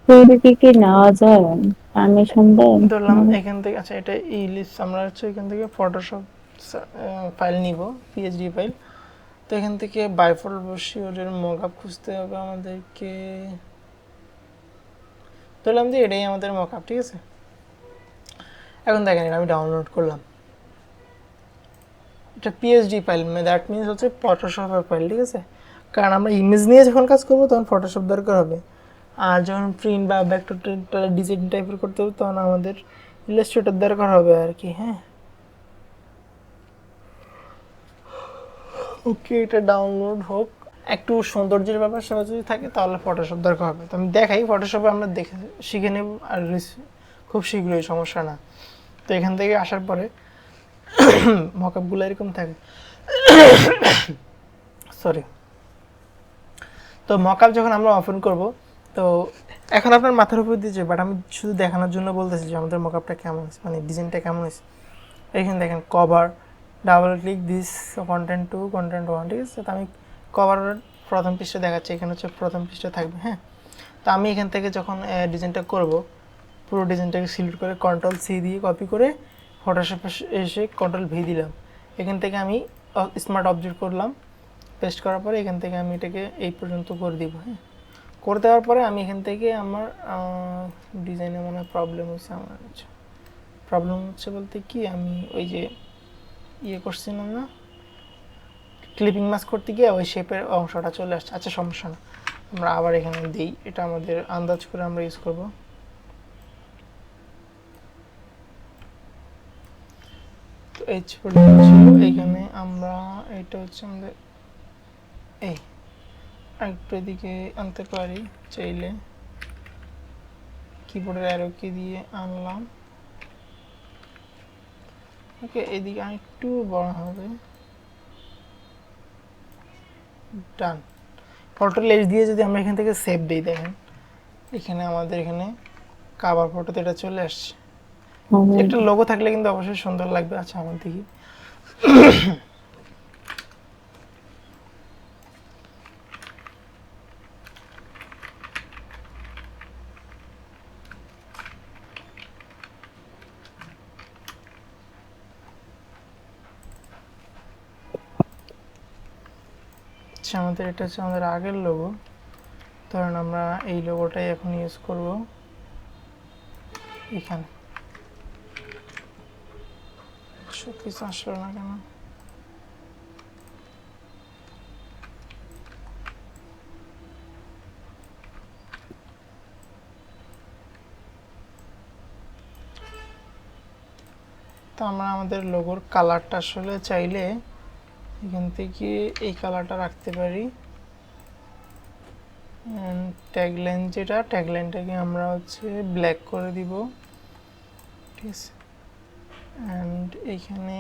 তৈরি কি নেওয়া যায় পারমিশন দেয়? ধরলাম এখান থেকে। আচ্ছা, এটা ইলিশ, আমরা হচ্ছে এখান থেকে ফটোশপ ফাইল নিব, পিএইচডি ফাইল। তো এখান থেকে বাইফল্ট ব্রোশিওরের মক আপ খুঁজতে হবে আমাদেরকে, ধরলাম যে এটাই আমাদের মক আপ, ঠিক আছে। এখন দেখেন এটা আমি ডাউনলোড করলাম, এটা পিএসডি ফাইল, দ্যাট মিনস হচ্ছে ফটোশপের ফাইল, ঠিক আছে। কারণ আমরা ইমেজ নিয়ে যখন কাজ করবো তখন ফটোশপ দরকার হবে, আর যখন প্রিন্ট বা ভেক্টর ডিজাইন টাইপের করতে হবে তখন আমাদের ইলাস্ট্রেটর দরকার হবে আর কি, হ্যাঁ। ওকে, এটা ডাউনলোড হোক। একটু সৌন্দর্যের ব্যাপার সেবা যদি থাকে তাহলে ফটোশপ দরকার হবে। তো আমি দেখাই, ফটোশপে আমরা দেখে শিখে নেব আর খুব শীঘ্রই, সমস্যা না। তো এখান থেকে আসার পরে মকআপগুলো এরকম থাকে, সরি। তো মকআপ যখন আমরা ওপেন করব, তো এখন আপনার মাথার উপর দিয়েছে, বাট আমি শুধু দেখানোর জন্য বলতেছি যে আমাদের মকআপটা কেমন আছে, মানে ডিজাইনটা কেমন আছে। এখানে দেখেন cover, double click this content 2 content 1, ঠিক আছে। তো আমি কভারের প্রথম পৃষ্ঠা দেখাচ্ছি, এখানে হচ্ছে প্রথম পৃষ্ঠা থাকবে, হ্যাঁ। তো আমি এখান থেকে যখন ডিজাইনটা করব, পুরো ডিজাইনটাকে সিলেক্ট করে কন্ট্রোল সি দিয়ে কপি করে ফটোশপে এসে কন্ট্রোল ভি দিলাম। এখান থেকে আমি স্মার্ট অবজেক্ট করলাম, পেস্ট করার পরে এখান থেকে আমি এটাকে এই পর্যন্ত করে দিব, হ্যাঁ। করে দেওয়ার পরে আমি এখান থেকে আমার ডিজাইনে মনে হয় প্রবলেম হচ্ছে, আমার হচ্ছে প্রবলেম হচ্ছে বলতে কি, আমি ওই যে ইয়ে করছিলাম না, ক্লিপিং মাস্ক করতে গিয়ে ওই শেপের অংশটা চলে আসছে। আচ্ছা, সমস্যা না, আমরা আবার এখানে দিই, এটা আমাদের আন্দাজ করে আমরা ইউজ করব। তো এই ছিল এইখানে আমরা, এটা হচ্ছে আমাদের এই একটু এদিকে আনতে পারি চাইলে, কিবোর্ডের অ্যারো কি দিয়ে আনলাম, ওকে। এদিকে আরেকটু বড় হবে, ডান। কন্ট্রোল এস দিয়ে যদি আমরা এখান থেকে সেভ দিই, দেখেন এখানে আমাদের এখানে কাভার ফটোতে এটা চলে আসছে। একটা লোগো থাকলে কিন্তু অবশ্যই সুন্দর লাগবে। আচ্ছা, আমার দেখি, আচ্ছা আমাদের এটা হচ্ছে আমাদের আগের লোগো। ধরেন আমরা এই লোগোটাই এখন ইউজ করব এখানে। কিছু আসলো না কেন? তো আমরা আমাদের লোগোর কালারটা আসলে চাইলে এখান থেকে এই কালারটা রাখতে পারি। ট্যাগলাইন, যেটা ট্যাগলাইনটাকে আমরা হচ্ছে ব্ল্যাক করে দিব, ঠিক আছে। অ্যান্ড এইখানে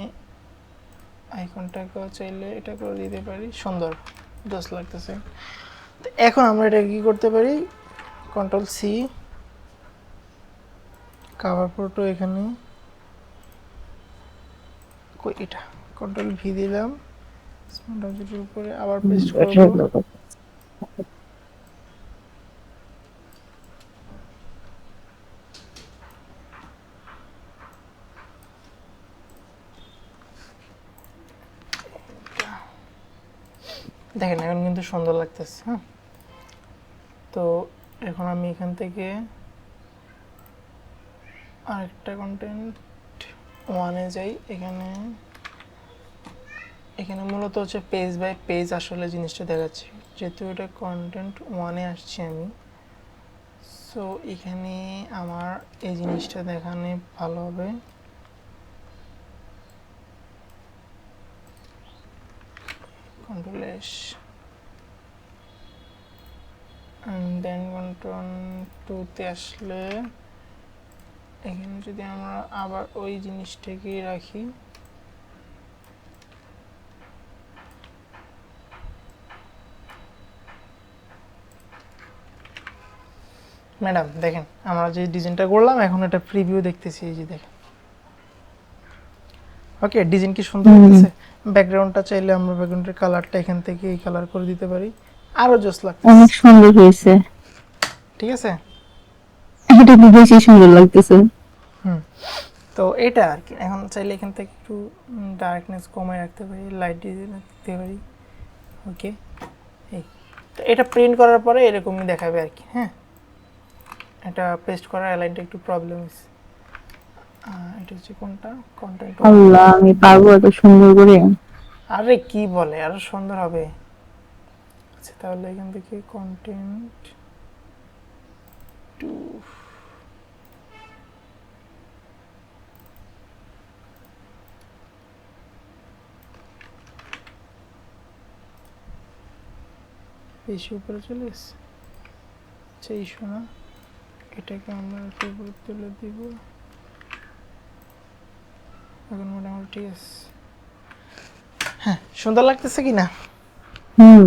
আইকনটাকেও চাইলে এটা করে দিতে পারি, সুন্দর জাস্ট লাগতেছে। তো এখন আমরা এটা কি করতে পারি, কন্ট্রোল সি, কাভার ফটো এখানে, এটা কন্ট্রোল ভি দিলাম, স্মার্ট অবজেক্টের উপরে আবার পেস্ট করব। দেখেন এখন কিন্তু সুন্দর লাগতেছে, হ্যাঁ। তো এখন আমি এখান থেকে আরেকটা কন্টেন্ট ওয়ানে যাই। এখানে এখানে মূলত হচ্ছে পেজ বাই পেজ আসলে জিনিসটা দেখাচ্ছি, যেহেতু এটা কন্টেন্ট ওয়ানে আসছি আমি। সো এখানে আমার এই জিনিসটা দেখানো ভালো হবে। কন্ট্রোল এস, দেন কন্ট্রোল টুতে আসলে এখানে যদি আমরা আবার ওই জিনিসটাকেই রাখি, ম্যাডাম দেখেন আমরা যে ডিজাইনটা করলাম এখন এটা প্রিভিউ দেখতেছি, এই যে দেখেন। ওকে, ডিজাইন কি সুন্দর লাগছে। ব্যাকগ্রাউন্ডটা চাইলে আমরা ব্যাকগ্রাউন্ডের কালারটা এখান থেকে এই কালার করে দিতে পারি, আরো জোস লাগছে, অনেক সুন্দর হয়েছে, ঠিক আছে। এটা খুব বেশি সুন্দর লাগতেছে। তো এটা আর কি, এখন চাইলে এখান থেকে একটু ডার্কনেস কমায় রাখতে পারি, লাইট দিয়ে রাখতে পারি, ওকে। এই তো এটা প্রিন্ট করার পরে এরকমই দেখাবে আর কি, হ্যাঁ। এটা পেস্ট করার অ্যালাইনটা একটু প্রবলেম হয়েছে। এটা হচ্ছে কোনটা, কন্টেন্ট। আল্লাহ, আমি পারবো এত সুন্দর করে? আরে কি বলে, আরো সুন্দর হবে। আচ্ছা তাহলে এখান থেকে কন্টেন্ট টু, বেশি উপরে চলে এসছে। আচ্ছা এই শোনা, এটাকে আমরা একটু উপরে তুলে দিব। এখন মোটামুটি ঠিক আছে। হ্যাঁ সুন্দর লাগতেছে কি না? হুম।